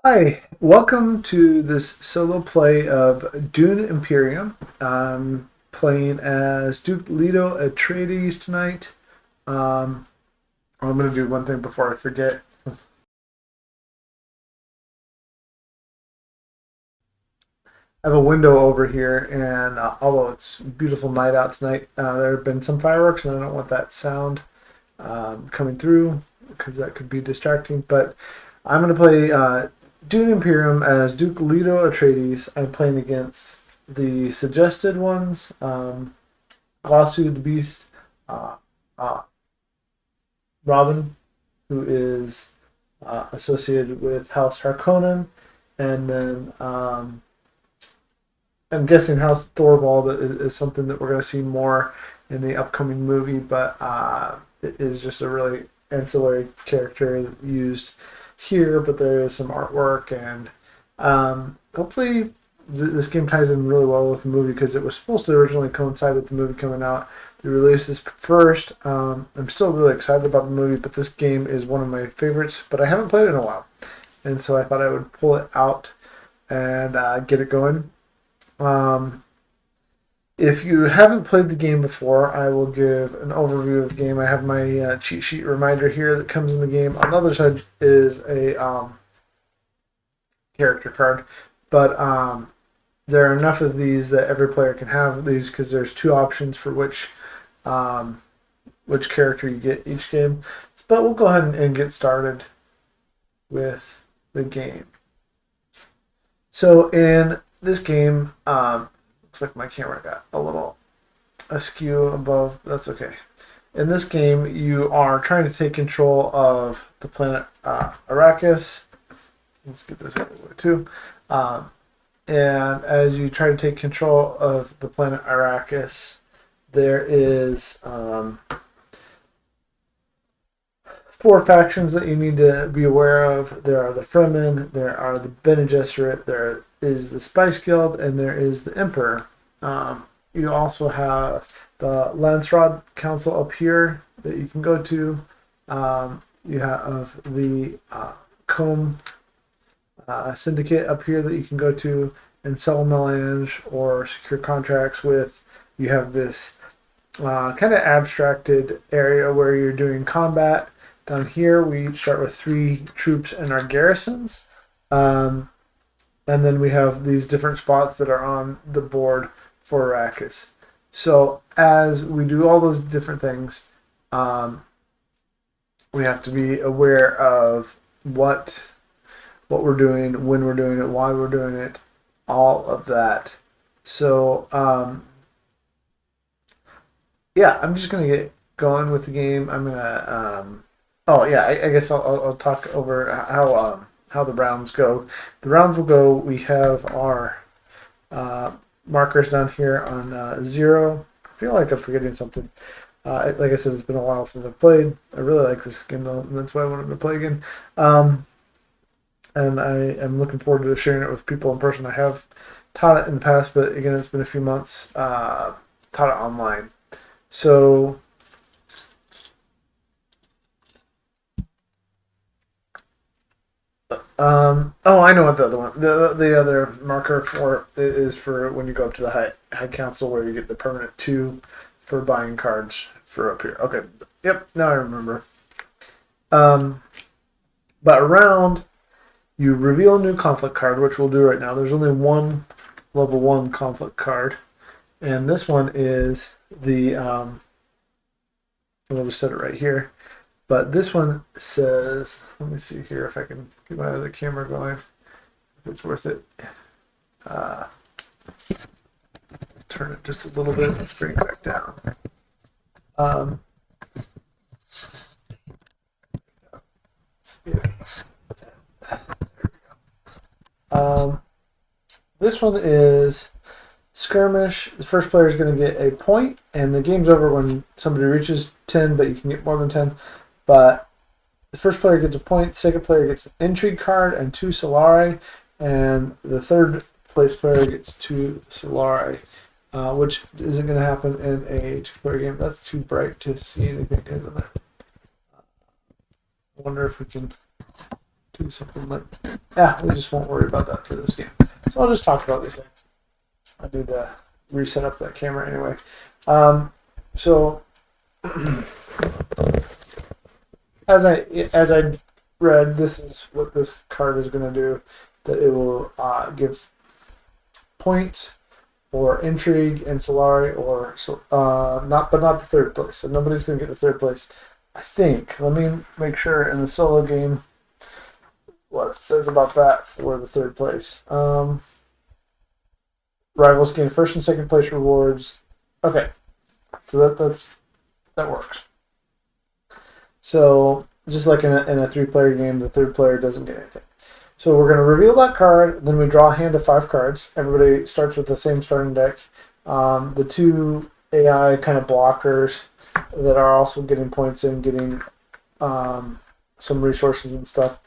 Hi, welcome to this solo play of Dune Imperium. I'm playing as Duke Leto Atreides tonight. Um, I'm going to do one thing before I forget. I have a window over here, and although it's a beautiful night out tonight, there have been some fireworks, and I don't want that sound coming through because that could be distracting. But I'm going to play Dune Imperium as Duke Leto Atreides. I'm playing against the suggested ones, Glossu the Beast, uh, uh, Robin, who is associated with House Harkonnen, and then I'm guessing House Thorvald is something that we're going to see more in the upcoming movie, but it is just a really ancillary character used here. But there is some artwork, and hopefully this game ties in really well with the movie because it was supposed to originally coincide with the movie coming out. They released this first. I'm still really excited about the movie, but this game is one of my favorites, but I haven't played it in a while. And so I thought I would pull it out and get it going. Um, if you haven't played the game before, I will give an overview of the game. I have my cheat sheet reminder here that comes in the game. On the other side is a character card, but there are enough of these that every player can have these because there's two options for which character you get each game. But we'll go ahead and get started with the game. So in this game, looks like my camera got a little askew above. That's okay. In this game, you are trying to take control of the planet Arrakis. Let's get this out of the way too. And as you try to take control of the planet Arrakis, there is four factions that you need to be aware of. There are the Fremen, there are the Bene Gesserit, there is the Spice Guild, and there is the Emperor. You also have the Landsraad Council up here that you can go to. You have the Combe Syndicate up here that you can go to and sell melange or secure contracts with. You have this kind of abstracted area where you're doing combat. Down here, we start with 3 troops in our garrisons. And then we have these different spots that are on the board for Arrakis. So as we do all those different things, we have to be aware of what we're doing, when we're doing it, why we're doing it, all of that. So yeah, I'm just gonna get going with the game. I'm gonna oh yeah, I guess I'll talk over how the rounds go. The rounds will go. We have our markers down here on 0. I feel like I'm forgetting something. Like I said, it's been a while since I've played. I really like this game though, and that's why I wanted to play again. And I am looking forward to sharing it with people in person. I have taught it in the past, but again, it's been a few months. Taught it online. So oh, I know what the other one. The other marker for is for when you go up to the high council where you get the permanent 2 for buying cards for up here. Okay, yep, now I remember. But around you reveal a new conflict card, which we'll do right now. There's only one level 1 conflict card, and this one is the we'll just set it right here. But this one says, let me see here if I can get my other camera going, if it's worth it. Turn it just a little bit and bring it back down. This one is skirmish. The first player is going to get a point, and the game's over when somebody reaches 10, but you can get more than 10. But the first player gets a point, the second player gets an intrigue card and 2 Solari, and the third place player gets 2 Solari, which isn't going to happen in a 2-player game. That's too bright to see anything, isn't it? I wonder if we can do something like, yeah, we just won't worry about that for this game. So I'll just talk about these things. I need to reset up that camera anyway. So as I read, this is what this card is going to do. That it will give points or intrigue and Solari or not, but not the third place. So nobody's going to get the third place. I think. Let me make sure in the solo game what it says about that for the third place. Rivals gain first and second place rewards. Okay, so that works. So just like in a 3-player game, the third player doesn't get anything. So we're going to reveal that card. Then we draw a hand of 5 cards. Everybody starts with the same starting deck. The 2 AI kind of blockers that are also getting points and getting some resources and stuff.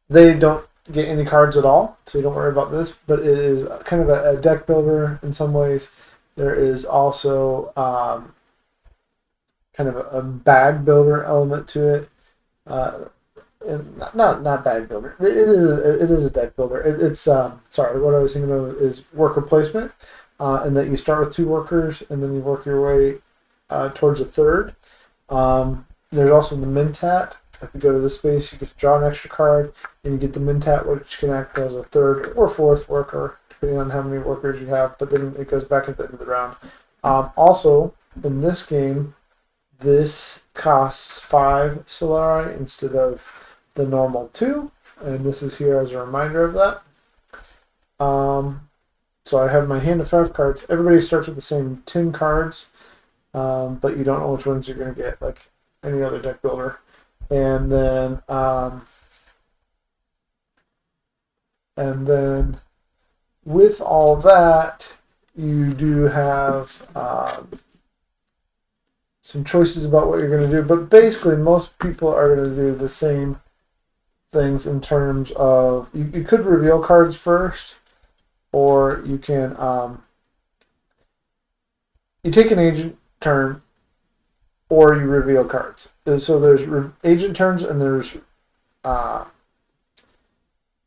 They don't get any cards at all, so you don't worry about this. But it is kind of a deck builder in some ways. There is also kind of a bag builder element to it. And not bag builder. It is a deck builder. It's sorry. What I was thinking of is worker placement, and that you start with 2 workers and then you work your way towards a third. There's also the Mentat. If you go to this space, you get to draw an extra card, and you get the Mentat, which can act as a third or fourth worker, depending on how many workers you have. But then it goes back at the end of the round. Also, in this game, this costs 5 Solari instead of the normal 2, and this is here as a reminder of that. So I have my hand of 5 cards. Everybody starts with the same 10 cards, but you don't know which ones you're going to get, like any other deck builder. And then with all that, you do have some choices about what you're going to do. But basically, most people are going to do the same things in terms of you could reveal cards first, or you can you take an agent turn, or you reveal cards. So there's agent turns and there's and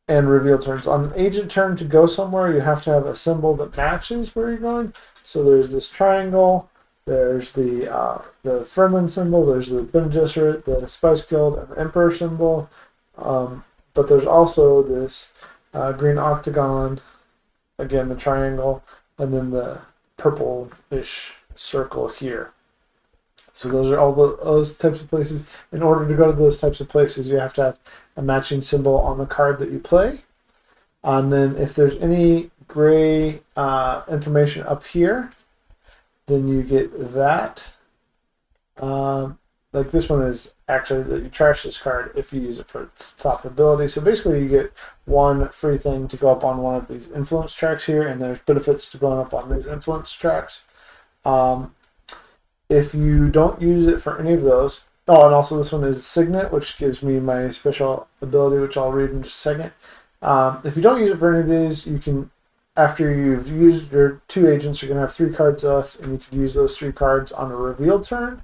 reveal turns. On an agent turn, to go somewhere, you have to have a symbol that matches where you're going. So there's this triangle, there's the Fremen symbol, there's the Bene Gesserit, the Spice Guild, and the Emperor symbol. But there's also this green octagon, again the triangle, and then the purple-ish circle here. So those are all those types of places. In order to go to those types of places, you have to have a matching symbol on the card that you play. And then if there's any gray information up here, then you get that. Like this one is actually that you trash this card if you use it for its top ability. So basically you get one free thing to go up on one of these influence tracks here, and there's benefits to going up on these influence tracks. If you don't use it for any of those, oh, and also this one is Signet, which gives me my special ability, which I'll read in just a second. If you don't use it for any of these, you can, after you've used your 2 agents, you're going to have 3 cards left, and you can use those 3 cards on a reveal turn,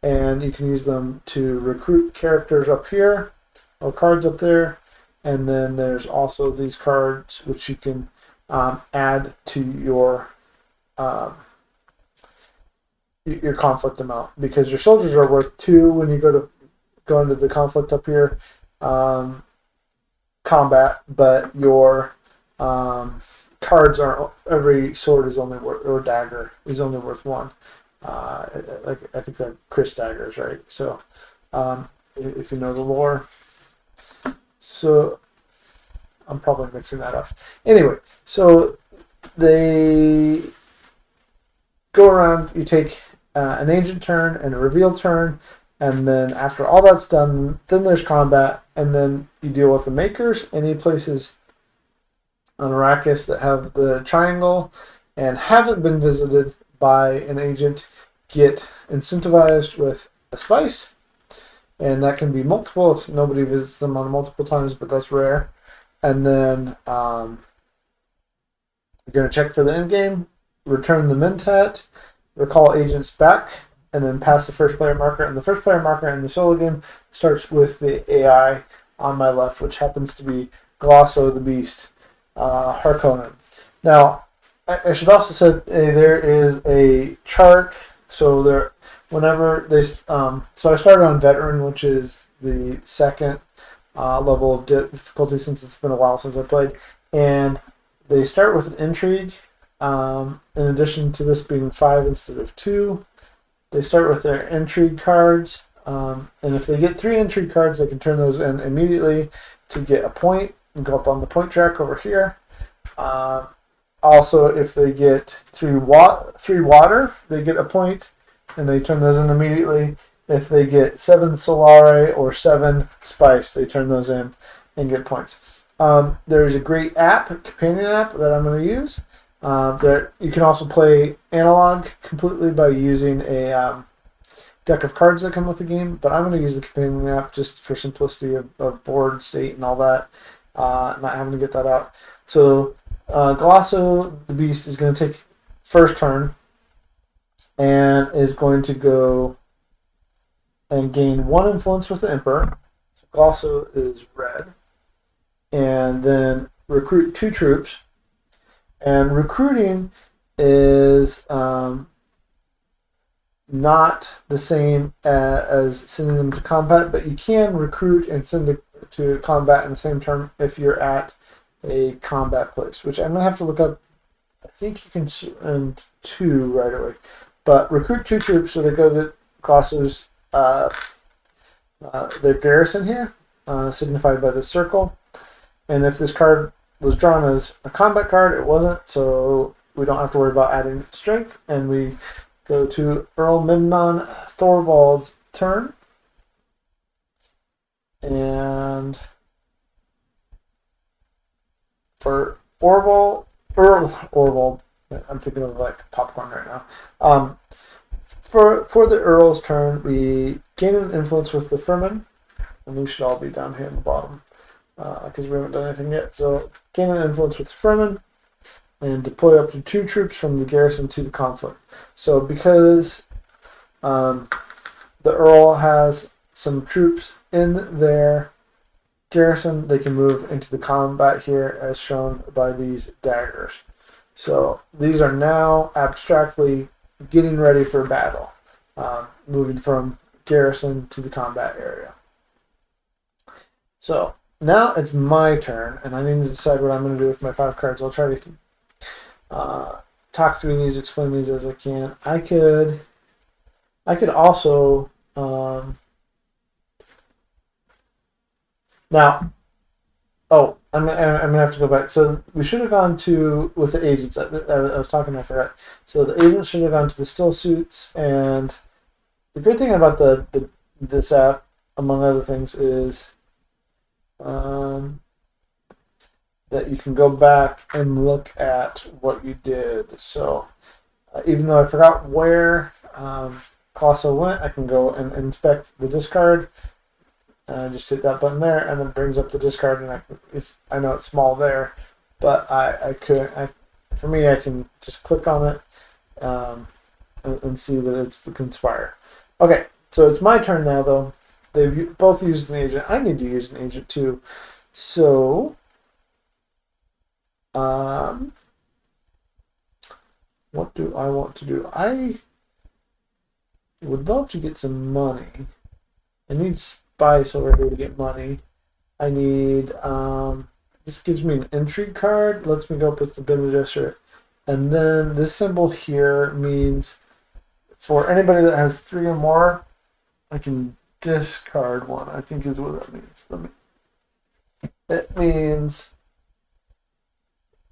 and you can use them to recruit characters up here, or cards up there, and then there's also these cards which you can add to your conflict amount, because your soldiers are worth 2 when you go into the conflict up here, combat, but your cards are, every sword is only worth, or dagger is only worth 1. Like I think they're Chris daggers, right? So if you know the lore, so I'm probably mixing that up. Anyway, so they go around. You take an agent turn and a reveal turn, and then after all that's done, then there's combat, and then you deal with the makers. Any places on Arrakis that have the triangle and haven't been visited by an agent get incentivized with a spice, and that can be multiple if nobody visits them on multiple times, but that's rare. And then you're going to check for the end game, return the Mentat, recall agents back, and then pass the first player marker. And the first player marker in the solo game starts with the AI on my left, which happens to be Glosso the Beast, Harkonnen. Now, I should also say there is a chart. So there, whenever they, so I started on Veteran, which is the second level of difficulty since it's been a while since I played, and they start with an intrigue. In addition to this being 5 instead of 2, they start with their intrigue cards, and if they get 3 intrigue cards, they can turn those in immediately to get a point and go up on the point track over here. Also, if they get 3 water, they get a point, and they turn those in immediately. If they get 7 solare or 7 spice, they turn those in and get points. There's a great app, companion app, that I'm going to use. You can also play analog completely by using a deck of cards that come with the game, but I'm going to use the companion app just for simplicity of board state and all that, not having to get that out. So Glosso the Beast is going to take first turn and is going to go and gain 1 influence with the Emperor. So Glosso is red. And then recruit 2 troops. And recruiting is not the same as sending them to combat, but you can recruit and send to combat in the same turn if you're at a combat place, which I'm going to have to look up. I think you can send 2 right away. But recruit 2 troops, so they go to Glosso's their garrison here, signified by this circle. And if this card was drawn as a combat card, it wasn't, so we don't have to worry about adding strength. And we go to Earl Memnon Thorvald's turn. And for Earl Orvald, I'm thinking of like popcorn right now. For the Earl's turn, we gain an influence with the Fremen, and these should all be down here in the bottom because we haven't done anything yet. So gain an influence with the Fremen and deploy up to 2 troops from the garrison to the conflict. So because the Earl has some troops in their garrison, they can move into the combat here as shown by these daggers. So these are now abstractly getting ready for battle, moving from garrison to the combat area. So now it's my turn, and I need to decide what I'm going to do with my 5 cards. I'll try to talk through these, explain these as I can. I could also now. Oh, I'm gonna have to go back. So we should have gone with the agents. I was talking, I forgot. So the agents should have gone to the still suits, and the great thing about this app, among other things, is that you can go back and look at what you did. So even though I forgot where Glosso went, I can go and inspect the discard. Just hit that button there, and then it brings up the discard, and I know it's small there, but for me, I can just click on it and see that it's the Conspire. Okay, so it's my turn now, though. They've both used an agent. I need to use an agent, too. So, what do I want to do? I would love to get some money. I need spice over here to get money. I need, this gives me an intrigue card, lets me go up with the Bene Gesserit. And then this symbol here means for anybody that has 3 or more, I can discard 1, I think is what that means. It means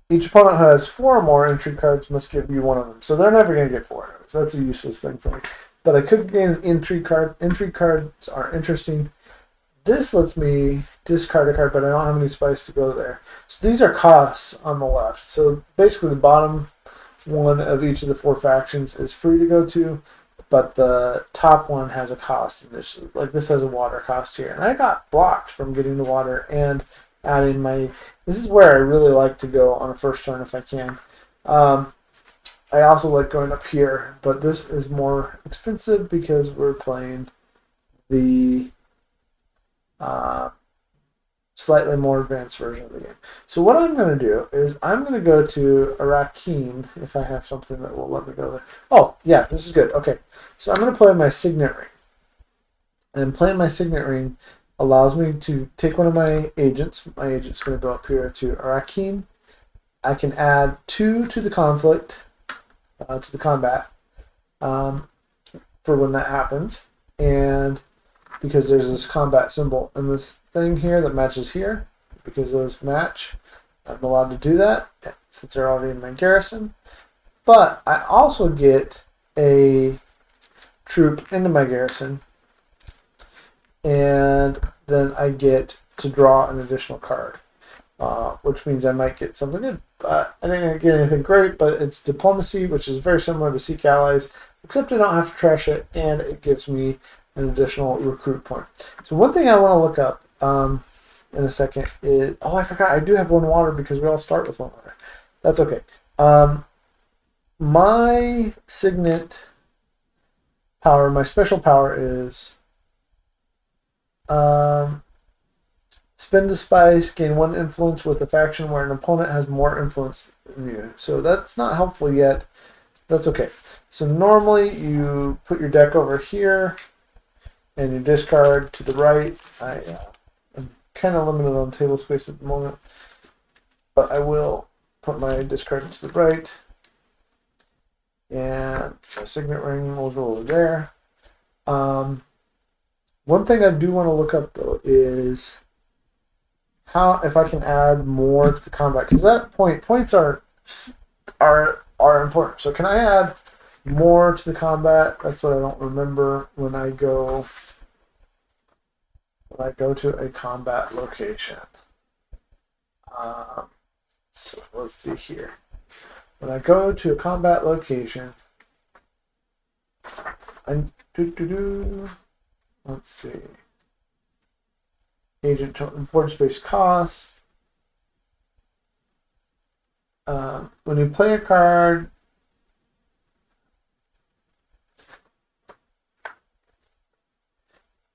each opponent who has 4 or more intrigue cards must give you 1 of them. So they're never going to get 4 of those. That's a useless thing for me. But I could gain an intrigue card. Intrigue cards are interesting. This lets me discard a card, but I don't have any spice to go there. So these are costs on the left. So basically the bottom one of each of the 4 factions is free to go to, but the top one has a cost. And this has a water cost here. And I got blocked from getting the water and adding my... This is where I really like to go on a first turn if I can. I also like going up here, but this is more expensive because we're playing the slightly more advanced version of the game. So what I'm going to do is I'm going to go to Arakin, if I have something that will let me go there. Oh, yeah, this is good. Okay, so I'm going to play my signet ring. And playing my signet ring allows me to take one of my agents. My agent's going to go up here to Arakin. I can add 2 to the conflict, to the combat, for when that happens. And because there's this combat symbol and this thing here that matches here, because those match, I'm allowed to do that since they're already in my garrison. But I also get a troop into my garrison, and then I get to draw an additional card, which means I might get something good. I didn't get anything great, but it's diplomacy, which is very similar to Seek Allies, except I don't have to trash it, and it gives me an additional recruit point. So one thing I want to look up in a second is, oh, I forgot, I do have 1 water because we all start with 1 water. That's okay. My signet power, my special power is spend a spice, gain 1 influence with a faction where an opponent has more influence than you. So that's not helpful yet. That's okay. So normally you put your deck over here and you discard to the right. I'm kind of limited on table space at the moment, but I will put my discard to the right, and my signet ring will go over there. One thing I do want to look up though is how, if I can add more to the combat, because that points are important. So can I add more to the combat? That's what I don't remember when I go to a combat location. So let's see here. When I go to a combat location, let's see. Agent board space costs. When you play a card,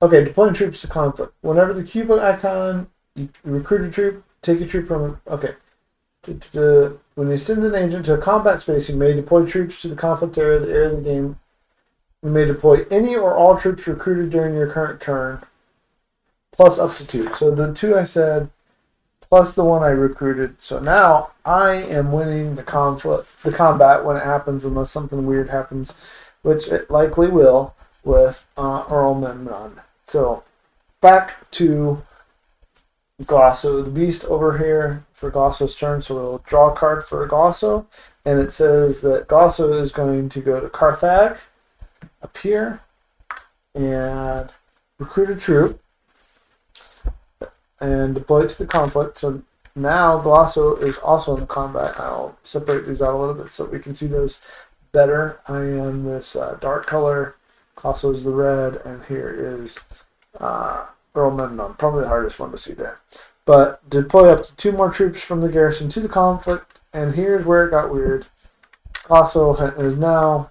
okay, deploying troops to conflict. Whenever the cube icon, you recruit a troop, take a troop from. Okay. When you send an agent to a combat space, you may deploy troops to the conflict area, the area of the game. You may deploy any or all troops recruited during your current turn, plus up to 2. So the 2 I said, plus the 1 I recruited. So now I am winning the combat when it happens, unless something weird happens, which it likely will with Earl Memnon. So back to Glosso, the beast over here for Glosso's turn. So we'll draw a card for Glosso, and it says that Glosso is going to go to Carthage up here and recruit a troop and deploy it to the conflict. So now Glosso is also in the combat. I'll separate these out a little bit so we can see those better. I am this dark color, Glosso is the red, and here is Earl Memnon, probably the hardest one to see there. But deploy up to 2 more troops from the garrison to the conflict, and here's where it got weird. Glosso has now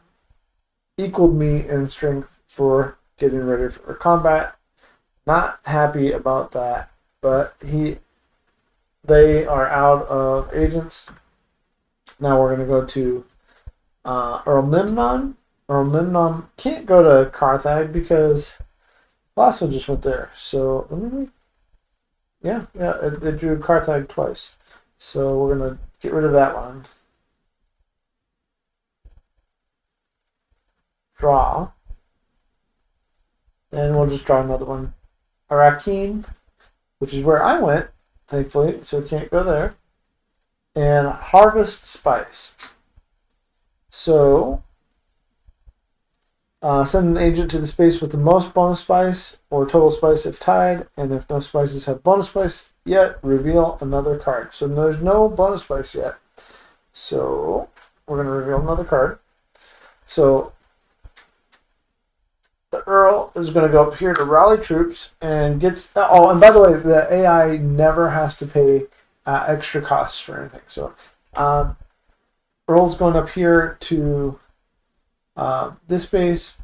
equaled me in strength for getting ready for combat. Not happy about that, but they are out of agents. Now we're going to go to Earl Memnon. Earl Memnon can't go to Carthage because Glosso just went there. So it drew Carthage twice. So we're going to get rid of that one. Draw. And we'll just draw another one. Arakin, which is where I went, thankfully, so can't go there. And Harvest Spice. So send an agent to the space with the most bonus spice or total spice if tied, and if no spices have bonus spice yet, reveal another card. So there's no bonus spice yet. So we're going to reveal another card. So the Earl is going to go up here to rally troops and gets. Oh, and by the way, the AI never has to pay extra costs for anything. So Earl's going up here to this base,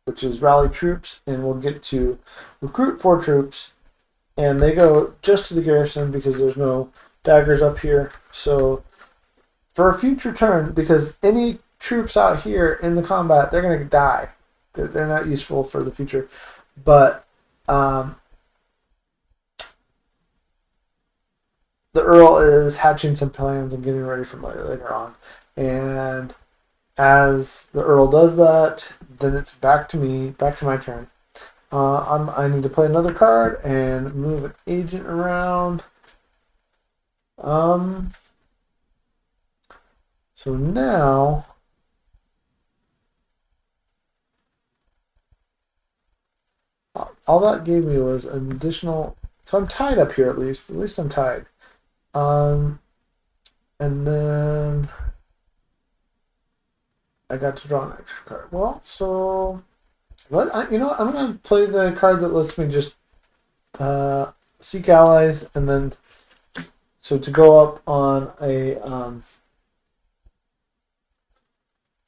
which is rally troops, and we'll get to recruit 4 troops and they go just to the garrison because there's no daggers up here. So for a future turn, because any troops out here in the combat, they're going to die. They're not useful for the future. But the Earl is hatching some plans and getting ready for later on. And as the Earl does that, then it's back to me, back to my turn. I need to play another card and move an agent around. So now all that gave me was an additional. So I'm tied up here at least. At least I'm tied. And then I got to draw an extra card. Well, so you know what? I'm going to play the card that lets me just seek allies, and then so to go up on a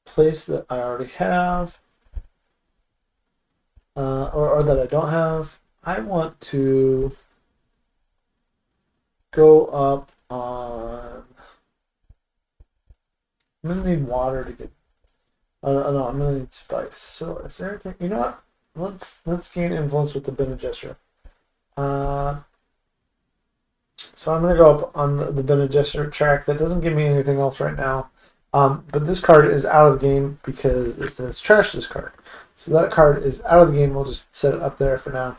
place that I already have, or that I don't have. I want to go up on. I'm gonna need water to get. No, I'm gonna need spice. So is there anything? You know what? Let's gain influence with the Bene Gesserit. So I'm gonna go up on the Bene Gesserit track. That doesn't give me anything else right now. But this card is out of the game because it's trash. This card. So that card is out of the game. We'll just set it up there for now.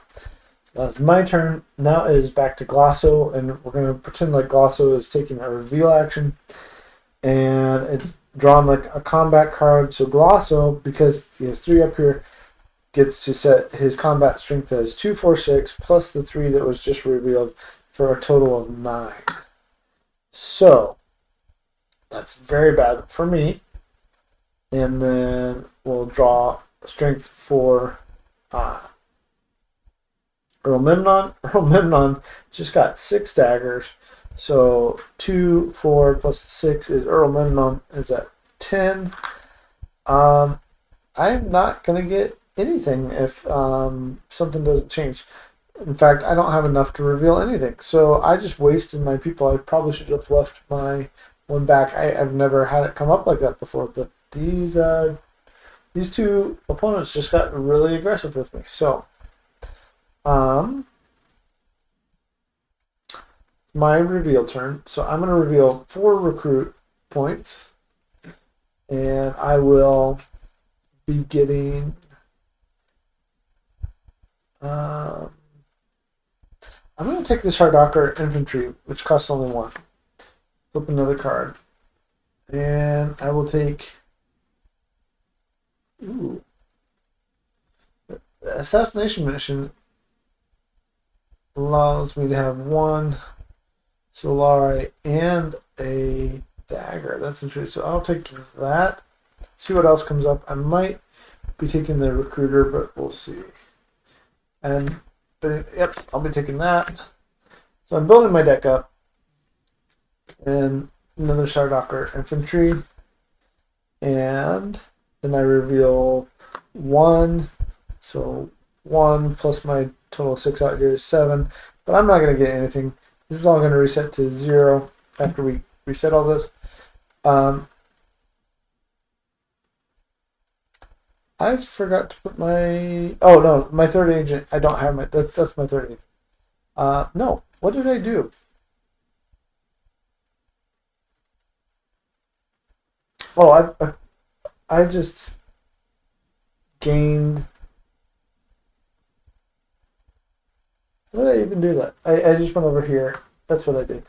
That's my turn. Now it is back to Glosso, and we're going to pretend like Glosso is taking a reveal action. And it's drawn like a combat card. So Glosso, because he has 3 up here, gets to set his combat strength as 2, 4, 6, plus the 3 that was just revealed for a total of 9. So that's very bad for me. And then we'll draw strength for Earl Memnon. Earl Memnon just got 6 daggers. So 2, 4 plus 6 is Earl Memnon is at 10. I'm not going to get anything if something doesn't change. In fact, I don't have enough to reveal anything. So I just wasted my people. I probably should have left my one back. I've never had it come up like that before. But these 2 opponents just got really aggressive with me. So my reveal turn. So I'm going to reveal 4 recruit points, and I will be getting I'm going to take this Hardaker infantry, which costs only 1. Flip another card, and I will take the assassination mission allows me to have 1 Solari and a dagger. That's interesting. So I'll take that. See what else comes up. I might be taking the recruiter, but we'll see. And yep, I'll be taking that. So I'm building my deck up. And another Sardaukar infantry. And then I reveal 1. So 1 plus my total 6 out here is 7. But I'm not going to get anything. This is all going to reset to 0 after we reset all this. I forgot to put my... Oh, no, my 3rd agent. I don't have my... That's my 3rd agent. No. What did I do? Oh, I just gained... How did I even do that? I just went over here. That's what I did.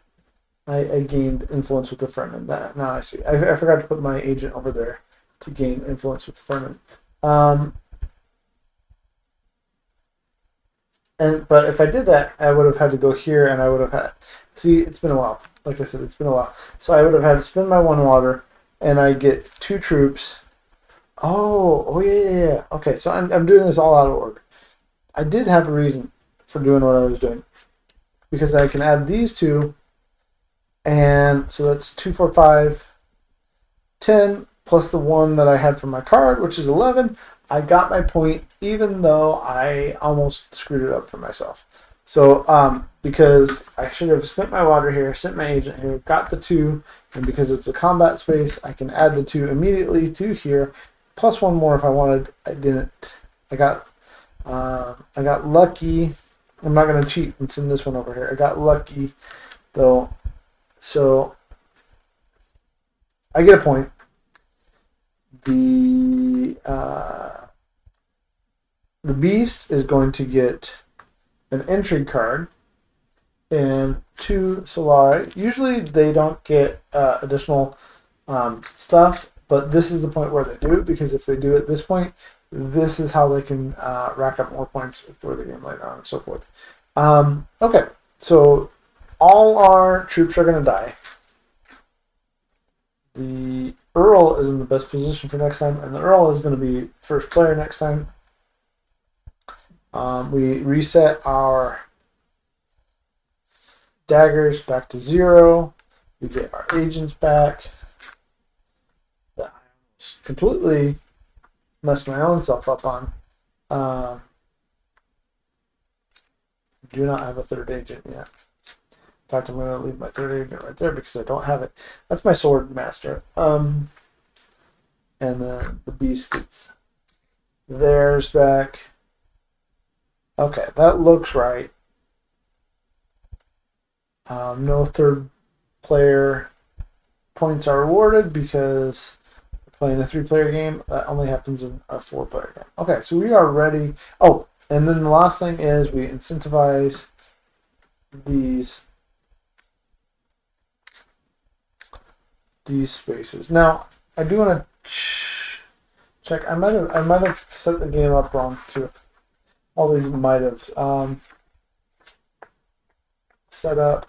I gained influence with the Fremen. That now I see. I forgot to put my agent over there to gain influence with the Fremen. But if I did that, I would have had to go here, and I would have had... See, it's been a while. Like I said, it's been a while. So I would have had to spend my 1 water, and I get 2 troops. Oh yeah. Okay, so I'm doing this all out of order. I did have a reason for doing what I was doing, because I can add these 2, and so that's 2, 4, 5, 10 plus the 1 that I had from my card, which is 11. I got my point, even though I almost screwed it up for myself. So, because I should have spent my water here, sent my agent here, got the 2, and because it's a combat space, I can add the 2 immediately to here, plus 1 more if I wanted. I didn't. I got lucky. I'm not gonna cheat and send this one over here. I got lucky, though, so I get a point. The beast is going to get an intrigue card and 2 solitaire. Usually they don't get additional stuff, but this is the point where they do it, because if they do it at this point, this is how they can rack up more points for the game later on and so forth. Okay, so all our troops are going to die. The Earl is in the best position for next time, and the Earl is going to be first player next time. We reset our daggers back to 0. We get our agents back. That I completely messed my own self up on. Do not have a 3rd agent yet. In fact, I'm going to leave my 3rd agent right there because I don't have it. That's my sword master. And the beast gets theirs back. Okay, that looks right. No 3rd player points are awarded because we're playing a 3-player game. That only happens in a 4-player game. Okay, so we are ready. Oh, and then the last thing is we incentivize these spaces. Now, I do want to check. I might have set the game up wrong too. All these might have set up.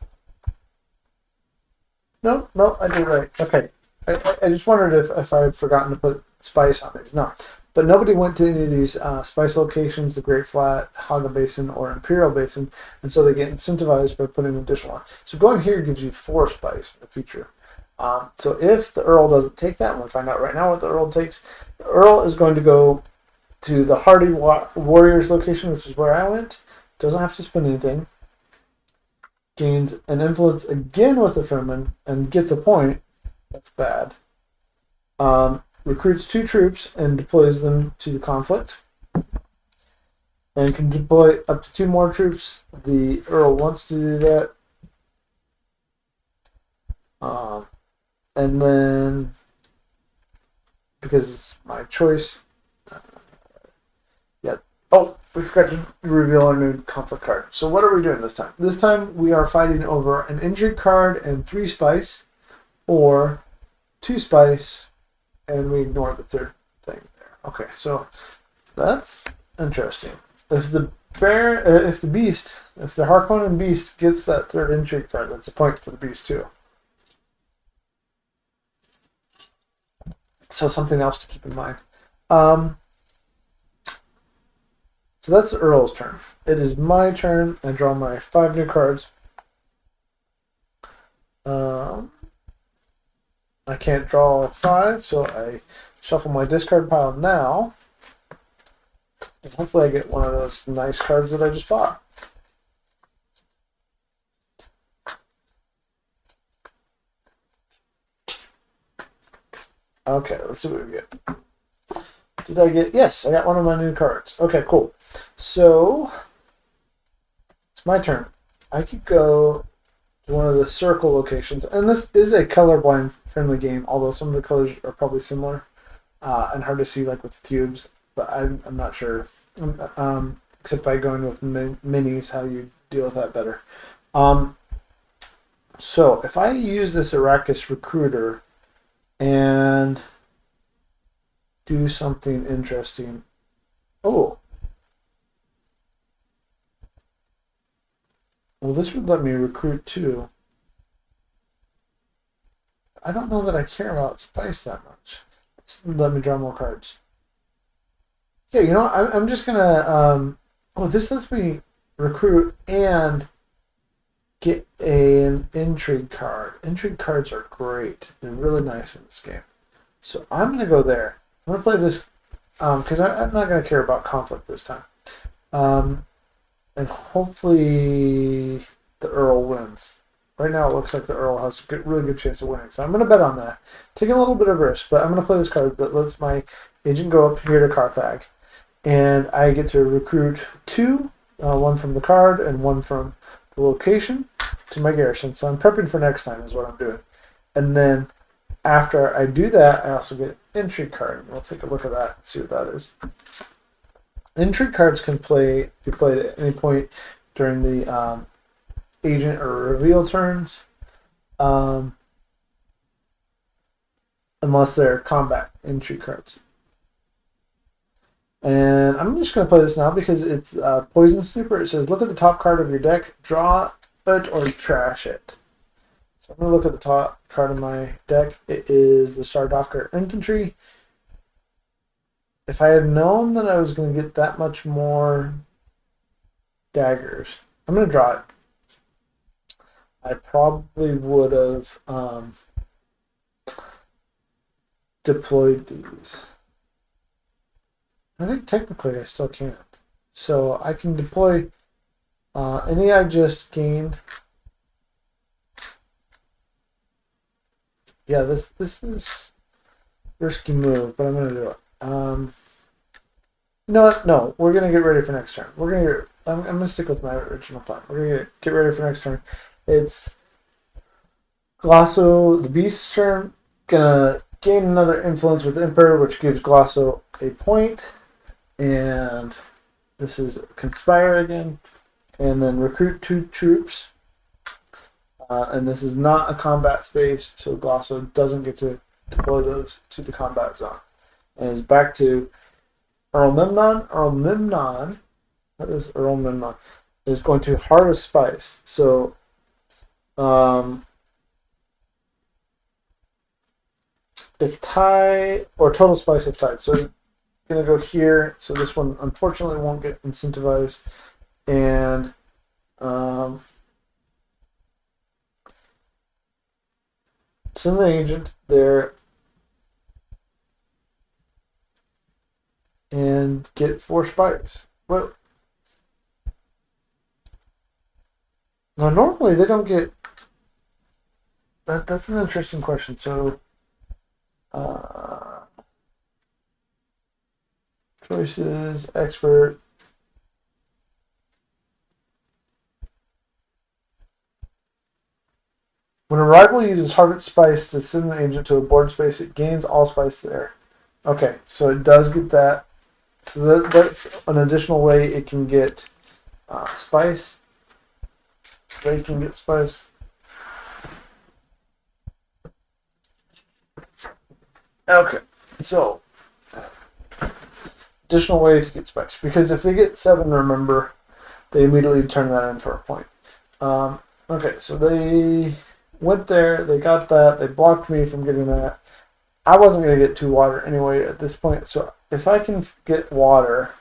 No, I did right. Okay. I just wondered if I had forgotten to put spice on these. No. But nobody went to any of these spice locations, the Great Flat, Haga Basin, or Imperial Basin, and so they get incentivized by putting additional on. So going here gives you 4 spice in the future. So if the Earl doesn't take that, we'll find out right now what the Earl takes. The Earl is going to go to the Hardy Warriors location, which is where I went. Doesn't have to spend anything. Gains an influence again with the Fremen and gets a point. That's bad. Recruits 2 troops and deploys them to the conflict. And can deploy up to 2 more troops. The Earl wants to do that. And then, because it's my choice, oh, we forgot to reveal our new conflict card. So what are we doing this time? This time we are fighting over an injured card and 3 spice, or 2 spice, and we ignore the 3rd thing there. Okay, so that's interesting. If the Harkonnen beast gets that 3rd intrigue card, that's a point for the beast too. So something else to keep in mind. So that's the Earl's turn. It is my turn. I draw my 5 new cards. I can't draw a 5, so I shuffle my discard pile now. And hopefully I get one of those nice cards that I just bought. Okay, let's see what we get. Did I get... Yes, I got one of my new cards. Okay, cool. So, it's my turn. I could go to one of the circle locations. And this is a colorblind friendly game, although some of the colors are probably similar and hard to see, like with the cubes. But I'm not sure. Except by going with minis, how you deal with that better. So, if I use this Arrakis Recruiter and do something interesting. Oh. Well, this would let me recruit too. I don't know that I care about spice that much. Let me draw more cards. Yeah, you know, I'm just gonna. Oh, this lets me recruit and get an intrigue card. Intrigue cards are great. They're really nice in this game. So I'm gonna go there. I'm gonna play this because I'm not gonna care about conflict this time. and hopefully the Earl wins. Right now, it looks like the Earl has a really good chance of winning, so I'm going to bet on that. Taking a little bit of risk, but I'm going to play this card that lets my agent go up here to Carthage, and I get to recruit two, one from the card and one from the location, to my garrison. So I'm prepping for next time is what I'm doing, and then after I do that, I also get an intrigue card. We'll take a look at that and see what that is. Intrigue cards can be played at any point during the agent or reveal turns, um, unless they're combat intrigue cards. And I'm just going to play this now because it's Poison Snooper. It says, look at the top card of your deck, draw it or trash it. So I'm going to look at the top card of my deck. It is the Sardaukar Infantry. If I had known that I was going to get that much more daggers, I'm going to draw it. I probably would have deployed these. I think technically I still can't. So I can deploy any I just gained. Yeah, this is a risky move, but I'm going to do it. No, we're going to get ready for next turn. I'm going to stick with my original plan. We're going to get ready for next turn. It's Glosso, the Beast's turn, going to gain another influence with Emperor, which gives Glosso a point. And this is Conspire again. And then recruit two troops. And this is not a combat space, so Glosso doesn't get to deploy those to the combat zone. And it's back to Earl Memnon. Earl Memnon, what is Earl Memnon? Is going to harvest spice. So, if tie or total spice if tied. So, I'm gonna go here. So this one unfortunately won't get incentivized, and send the agent there and get 4 spice. Well, now normally they don't get. That's an interesting question. So, choices, expert. When a rival uses Harvest Spice to send the agent to a board space, it gains all spice there. Okay, so it does get that. So that's an additional way it can get spice. They can get spice. Okay, so additional way to get spice. Because if they get 7, remember, they immediately turn that in for a point. Okay, so they went there, they got that, they blocked me from getting that. I wasn't going to get 2 water anyway at this point, so if I can get water,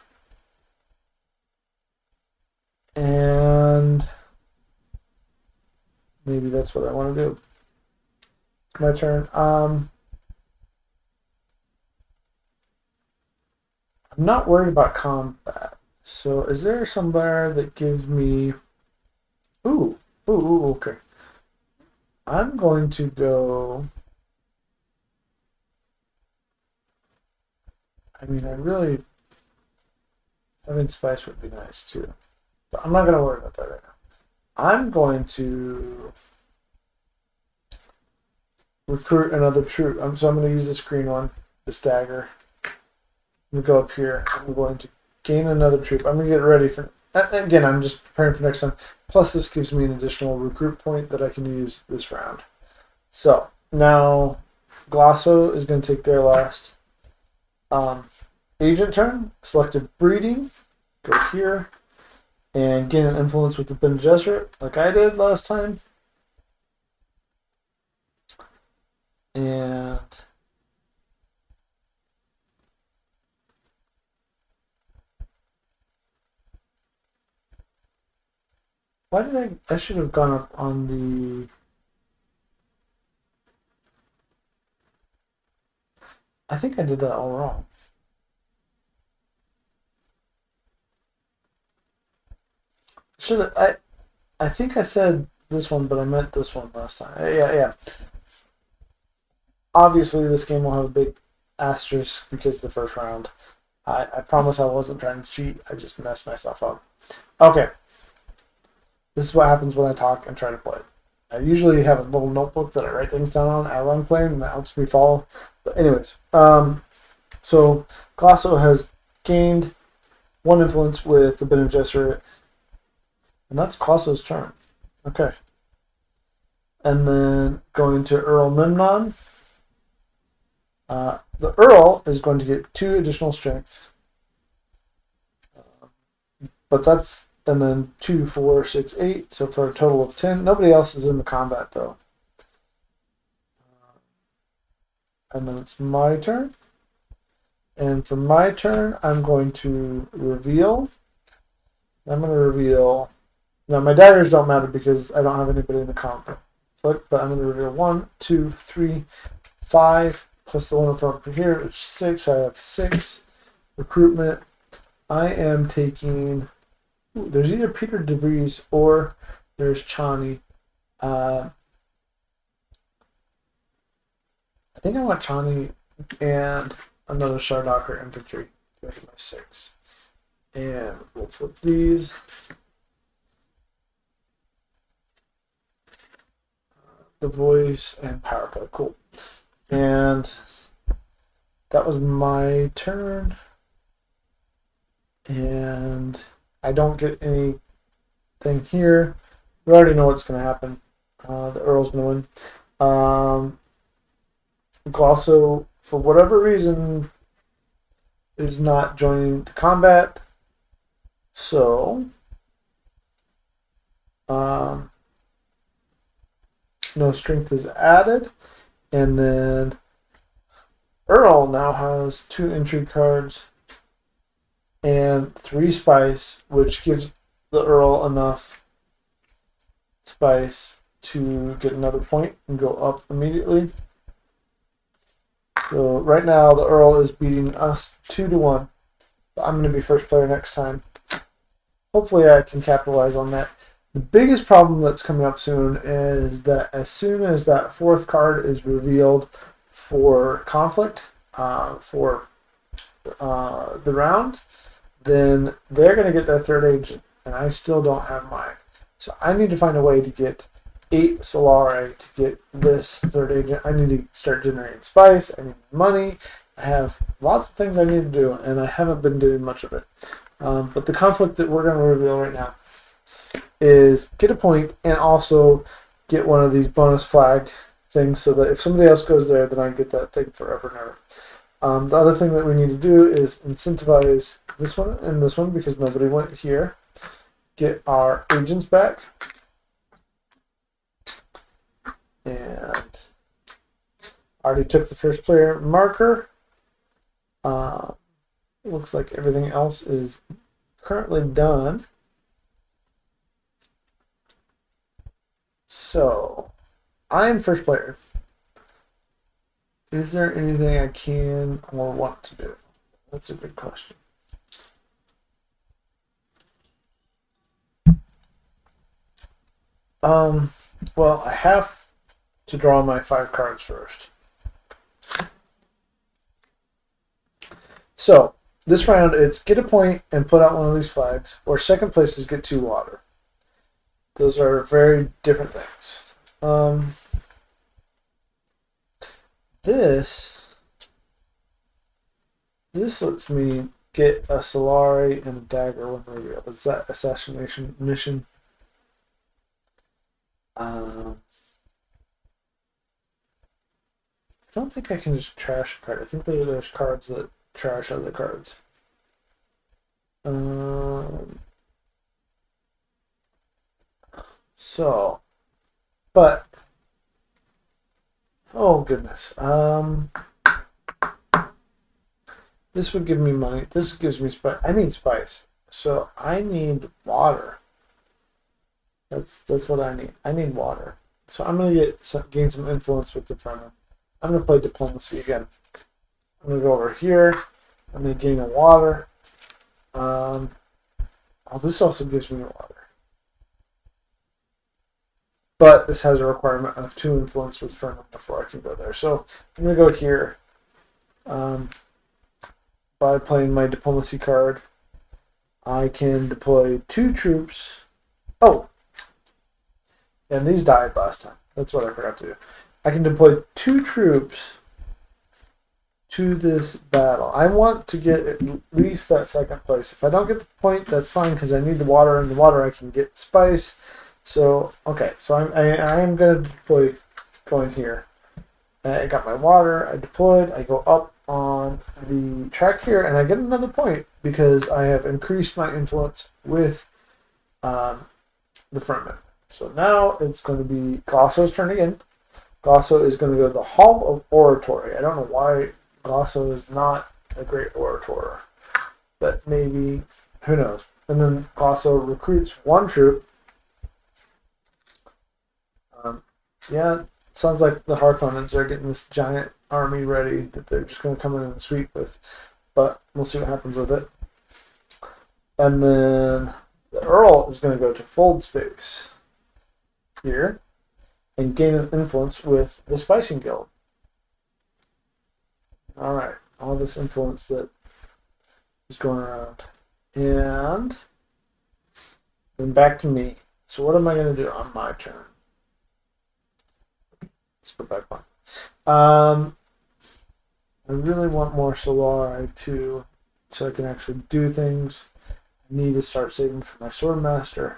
and maybe that's what I want to do. It's my turn. I'm not worried about combat. So is there somewhere that gives me... Ooh, okay. I'm going to go... I mean, I really... Having spice would be nice, too. But I'm not going to worry about that right now. I'm going to recruit another troop. So I'm going to use this green one, the stagger. I'm going to go up here. I'm going to gain another troop. I'm going to get ready for... Again, I'm just preparing for next time. Plus, this gives me an additional recruit point that I can use this round. So, now Glosso is going to take their last agent turn. Selective breeding. Go here. And gain an influence with the Bene Gesserit, like I did last time. And why did I should have gone up on the... I think I did that all wrong. Should I think I said this one, but I meant this one last time. Yeah. Obviously, this game will have a big asterisk because the first round. I promise I wasn't trying to cheat. I just messed myself up. Okay, this is what happens when I talk and try to play. I usually have a little notebook that I write things down on as I'm playing, and that helps me follow. But anyways, so Glasso has gained one influence with the Bene Gesserit, and that's Glasso's turn. Okay. And then going to Earl Memnon. The Earl is going to get 2 additional strength. But that's, and then 2, 4, 6, 8. So for a total of 10. Nobody else is in the combat though. And then it's my turn. And for my turn, I'm going to reveal. I'm going to reveal. Now my daggers don't matter because I don't have anybody in the combat. But I'm going to reveal 1, 2, 3, 5. Plus the one from up here, which is 6. I have 6 recruitment. I am taking. Ooh, there's either Peter DeVries or there's Chani. I think I want Chani and another Shardocker infantry. There's my 6. And we'll flip these. The voice and power play. Cool. And that was my turn. And I don't get anything here. We already know what's going to happen. The Earl's going to win. Glasso, for whatever reason, is not joining the combat. So, no strength is added. And then Earl now has 2 entry cards and 3 spice, which gives the Earl enough spice to get another point and go up immediately. So right now the Earl is beating us 2-1. I'm going to be first player next time. Hopefully I can capitalize on that. The biggest problem that's coming up soon is that as soon as that 4th card is revealed for conflict, for the round, then they're going to get their 3rd agent, and I still don't have mine. So I need to find a way to get 8 Solari to get this 3rd agent. I need to start generating spice. I need money. I have lots of things I need to do, and I haven't been doing much of it. But the conflict that we're going to reveal right now is get a point and also get one of these bonus flag things so that if somebody else goes there, then I get that thing forever and ever. The other thing that we need to do is incentivize this one and this one because nobody went here. Get our agents back. And already took the first player marker. Looks like everything else is currently done. So, I'm first player. Is there anything I can or want to do? That's a good question. Well, I have to draw my 5 cards first. So, this round, it's get a point and put out one of these flags, or second place is get 2 water. Those are very different things. This lets me get a Solari and a dagger when revealed. Is that assassination mission? I don't think I can just trash a card. I think there's cards that trash other cards. So, but oh goodness, this would give me money. This gives me spice. I need spice, so I need water. That's what I need. I need water. So I'm gonna gain some influence with the farmer. I'm gonna play diplomacy again. I'm gonna go over here. I'm gonna gain a water. Oh, this also gives me water. but this has a requirement of 2 influence with Ferment before I can go there. So I'm going to go here by playing my diplomacy card. I can deploy 2 troops. Oh, and these died last time. That's what I forgot to do. I can deploy 2 troops to this battle. I want to get at least that second place. If I don't get the point, that's fine because I need the water, and the water I can get spice. So, okay, so I am going to deploy going here. I got my water, I deployed, I go up on the track here, and I get another point because I have increased my influence with the Ferment. So now it's going to be Glosso's turn again. Glosso is going to go to the Hall of Oratory. I don't know why Glosso is not a great orator, but maybe, who knows. And then Glosso recruits 1 troop. Yeah, sounds like the Harkonnens are getting this giant army ready that they're just going to come in and sweep with, but we'll see what happens with it. And then the Earl is going to go to Fold Space here and gain an influence with the Spicing Guild. Alright, all this influence that is going around. And then back to me. So what am I going to do on my turn? Let's go back one. I really want more Solari too, so I can actually do things. I need to start saving for my Swordmaster.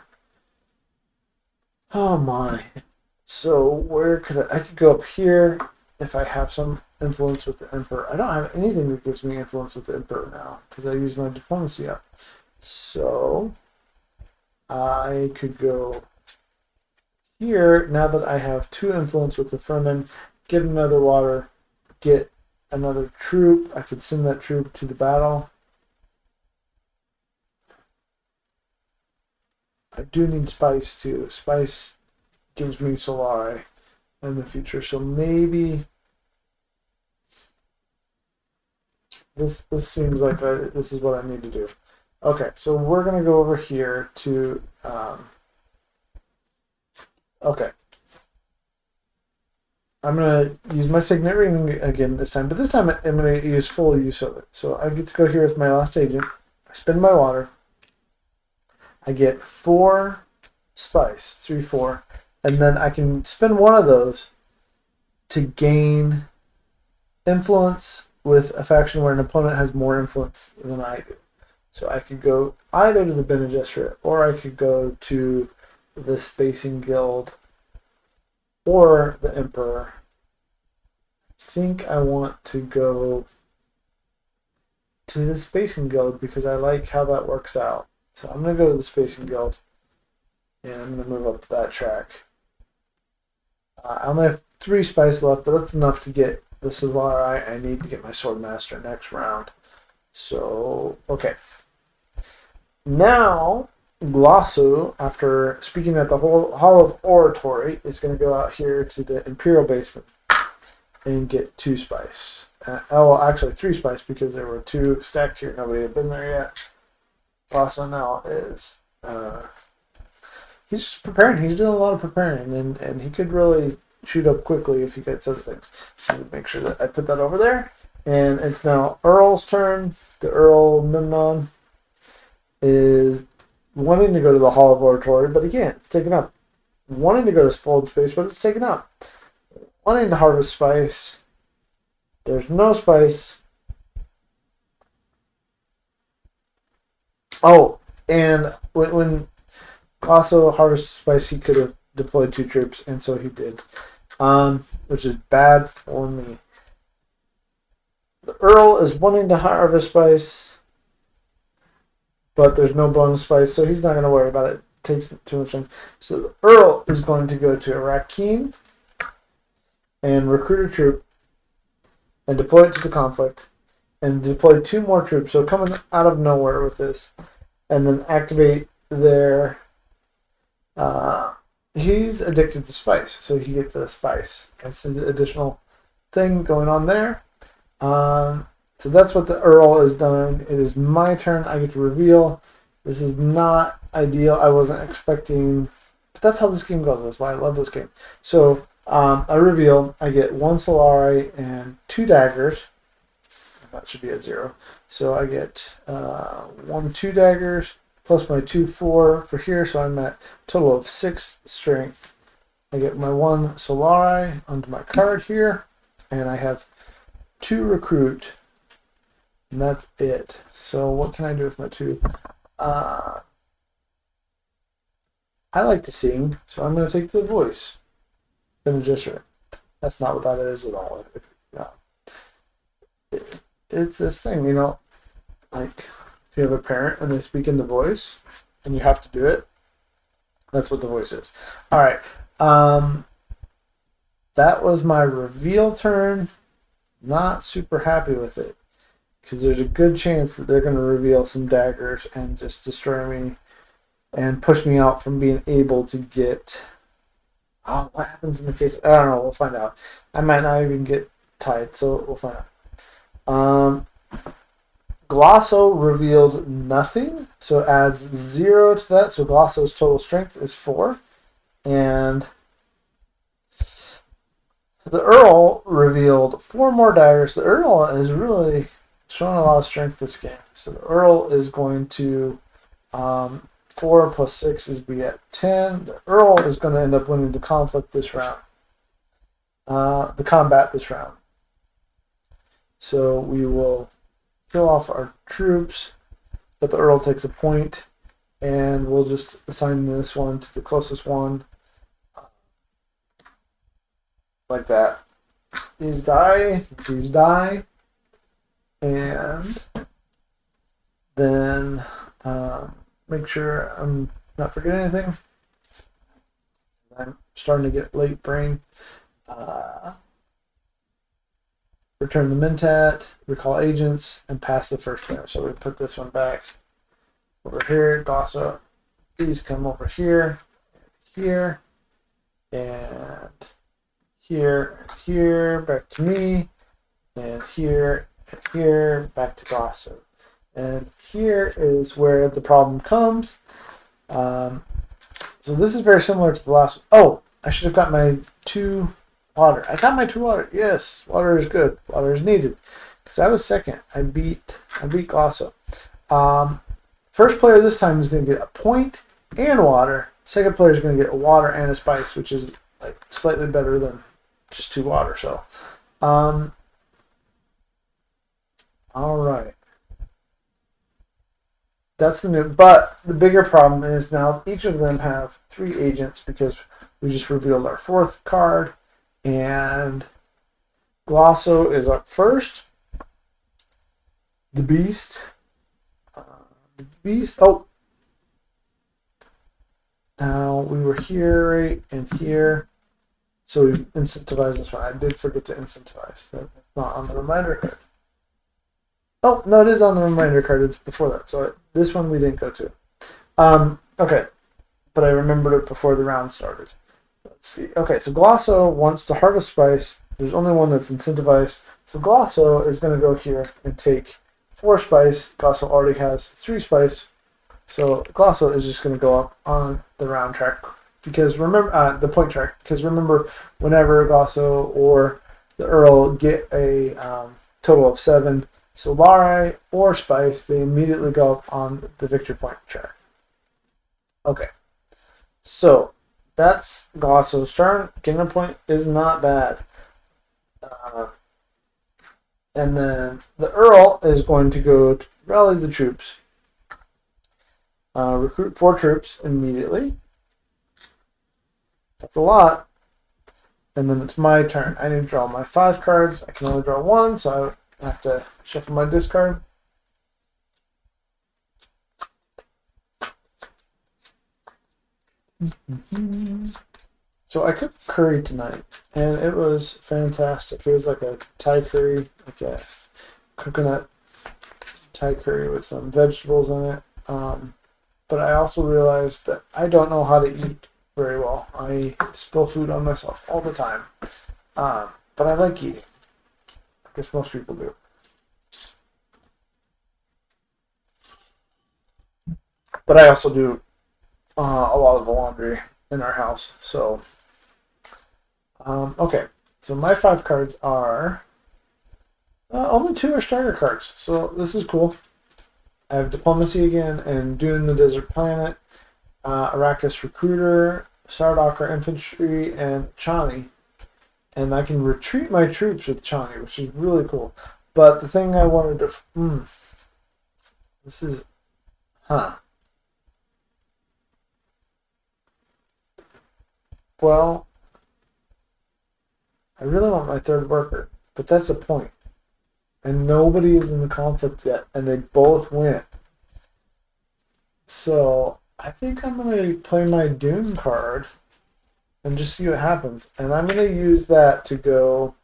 Oh my. So where could I could go up here if I have some influence with the Emperor. I don't have anything that gives me influence with the Emperor now because I use my diplomacy up. So I could go here now that I have 2 influence with the Ferment, get another water, get another troop. I could send that troop to the battle. I do need spice too. Spice gives me Solari in the future, so maybe this seems like this is what I need to do. Okay, so we're gonna go over here to okay. I'm gonna use my signet ring again this time, but this time I'm gonna use full use of it. So I get to go here with my last agent. I spend my water. I get 4 spice, 3, 4, and then I can spend one of those to gain influence with a faction where an opponent has more influence than I do. So I could go either to the Bene Gesserit, or I could go to the Spacing Guild, or the Emperor. I think I want to go to the Spacing Guild because I like how that works out. So I'm going to go to the Spacing Guild, and I'm going to move up to that track. I only have 3 spice left, but that's enough to get the Solari I need to get my Swordmaster next round. So, okay. Now, Glosso, after speaking at the Hall of Oratory, is going to go out here to the Imperial Basement and get 2 spice. Well, actually 3 spice because there were 2 stacked here. Nobody had been there yet. Glosso now is he's just preparing. He's doing a lot of preparing, and he could really shoot up quickly if he gets other things. So make sure that I put that over there. And it's now Earl's turn. The Earl Memnon is wanting to go to the Hall of Oratory, but he can't. It's taken up. Wanting to go to Fold Space, but it's taken up. Wanting to harvest spice. There's no spice. Oh, and when Glosso harvested spice, he could have deployed 2 troops, and so he did. Which is bad for me. The Earl is wanting to harvest spice, but there's no bonus spice, so he's not going to worry about it. It takes too much time. So the Earl is going to go to Rakeen and recruit a troop and deploy it to the conflict and deploy 2 more troops. So coming out of nowhere with this, and then activate their. He's addicted to spice, so he gets a spice. That's an additional thing going on there. So that's what the Earl is done. It is my turn. I get to reveal. This is not ideal. I wasn't expecting that's how this game goes. That's why I love this game. So I reveal I get 1 solari and 2 daggers. That should be at 0. So I get 1, 2 daggers plus my 2, 4 for here. So I'm at a total of 6 strength. I get my 1 solari onto my card here, and I have 2 recruit, and that's it. So what can I do with my 2? I like to sing, so I'm going to take the voice. Bene Gesserit. That's not what that is at all. It's this thing, you know, like if you have a parent and they speak in the voice and you have to do it, that's what the voice is. All right. That was my reveal turn. Not super happy with it because there's a good chance that they're going to reveal some daggers and just destroy me and push me out from being able to get... Oh, what happens in the case? I don't know. We'll find out. I might not even get tied, so we'll find out. Glosso revealed nothing, so it adds 0 to that. So Glosso's total strength is 4. And the Earl revealed 4 more daggers. The Earl is really showing a lot of strength this game. So the Earl is going to... 4 plus 6 is be at 10. The Earl is going to end up winning the conflict this round. The combat this round. So we will kill off our troops, but the Earl takes a point, and we'll just assign this one to the closest one. Like that. These die, and then make sure I'm not forgetting anything. I'm starting to get late brain. Return the Mentat, recall agents, and pass the first player. So we put this one back over here. Glosso. These come over here, here, and here, and here, back to me, and here, back to Glosso. And here is where the problem comes. So this is very similar to the last one. Oh, I should have got my 2 water. I got my 2 water. Yes, water is good. Water is needed. Because I was second. I beat Glosso. First player this time is going to get a point and water. Second player is going to get a water and a spice, which is like slightly better than just 2 water. So, all right. That's the new, but the bigger problem is now each of them have 3 agents because we just revealed our 4th card, and Glosso is up first. The Beast. Oh, now we were here, right, and here, so we incentivized this one. I did forget to incentivize. That's not on the reminder card. Oh, no, it is on the reminder card. It's before that. So this one we didn't go to. Okay. But I remembered it before the round started. Let's see. Okay, so Glosso wants to harvest spice. There's only one that's incentivized. So Glosso is going to go here and take 4 spice. Glosso already has 3 spice. So Glosso is just going to go up on the round track. Because remember, the point track. Because remember, whenever Glosso or the Earl get a total of 7 solari or spice, they immediately go up on the victory point track. Okay, so that's Glosso's turn. Getting a point is not bad. And then the Earl is going to go to rally the troops. Recruit 4 troops immediately. That's a lot. And then it's my turn. I need to draw my 5 cards. I can only draw 1, so I have to shuffle my discard. So I cooked curry tonight, and it was fantastic. It was like a Thai curry, like a coconut Thai curry with some vegetables in it. But I also realized that I don't know how to eat very well. I spill food on myself all the time. But I like eating. I guess most people do. But I also do a lot of the laundry in our house. So, okay. So my 5 cards are only 2 are starter cards. So this is cool. I have Diplomacy again, and Dune the Desert Planet, Arrakis Recruiter, Sardakar Infantry, and Chani. And I can retreat my troops with Chani, which is really cool. But the thing I wanted to... this is... Well, I really want my 3rd worker, but that's the point. And nobody is in the conflict yet, and they both win. So I think I'm going to play my Dune card and just see what happens. And I'm going to use that to go...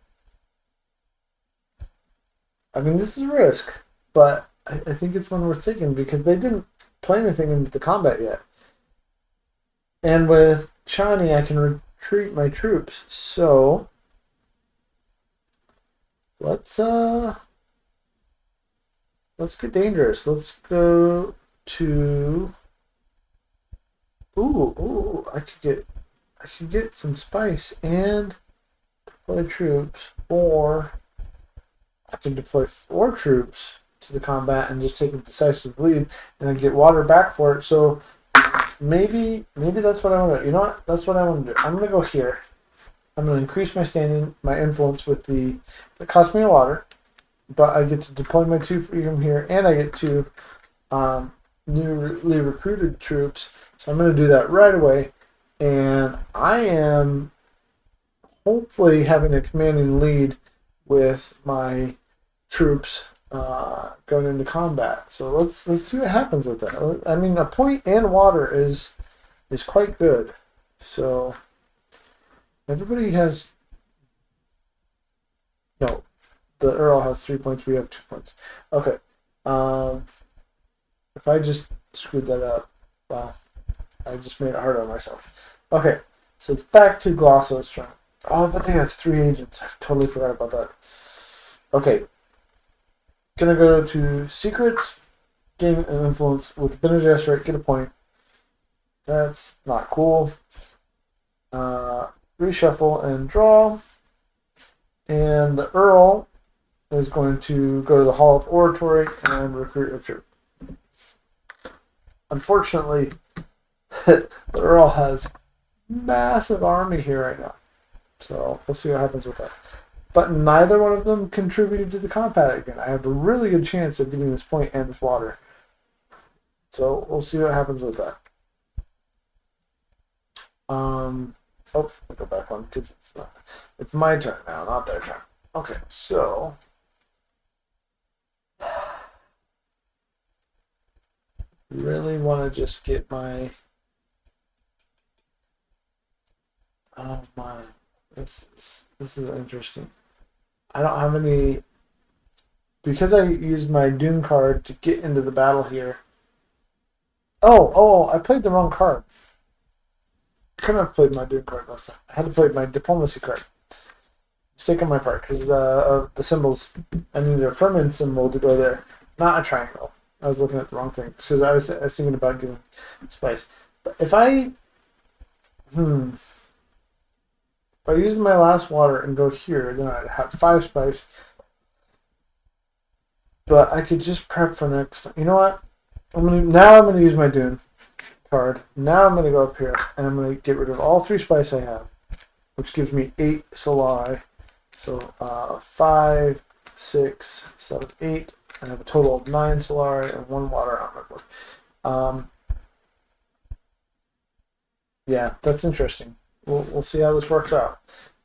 I mean, this is a risk, but I think it's one worth taking because they didn't play anything into the combat yet. And with Chani, I can retreat my troops. So let's get dangerous. Let's go to... Ooh, I could get some spice and deploy troops, or I can deploy 4 troops to the combat and just take a decisive lead and then get water back for it. So maybe that's what I want to do. You know what? That's what I want to do. I'm going to go here. I'm going to increase my standing, my influence with that costs me a water, but I get to deploy my 2 freedom here, and I get 2 newly recruited troops. So I'm going to do that right away, and I am hopefully having a commanding lead with my troops going into combat. So let's see what happens with that. I mean, a point and water is quite good. So everybody has... No, the Earl has 3 points. We have 2 points. Okay. If I just screwed that up, well, I just made it hard on myself. Okay, so it's back to Glosso's turn. Oh, but they have 3 agents. I totally forgot about that. Okay. Gonna go to Secrets, gain an influence with Bene Gesserit, get a point. That's not cool. Reshuffle and draw. And the Earl is going to go to the Hall of Oratory and recruit a troop. Unfortunately, the Earl has massive army here right now. So we'll see what happens with that. But neither one of them contributed to the combat again. I have a really good chance of getting this point and this water. So we'll see what happens with that. I'll go back one because it's my turn now, not their turn. Okay, so really want to just get my... Oh my, this is interesting. I don't have any... Because I used my Dune card to get into the battle here. Oh, I played the wrong card. I couldn't have played my Dune card last time. I had to play my Diplomacy card. Mistake on my part, because of the symbols, I needed a Fremen symbol to go there, not a triangle. I was looking at the wrong thing, because I was thinking about getting spice. But if I use my last water and go here, then I'd have 5 spice. But I could just prep for next time. You know what? I'm gonna use my Dune card. Now I'm gonna go up here and I'm gonna get rid of all 3 spice I have, which gives me 8 solari. So 5, 6, 7, 8. I have a total of 9 solari and 1 water on my board. Yeah, that's interesting. We'll see how this works out.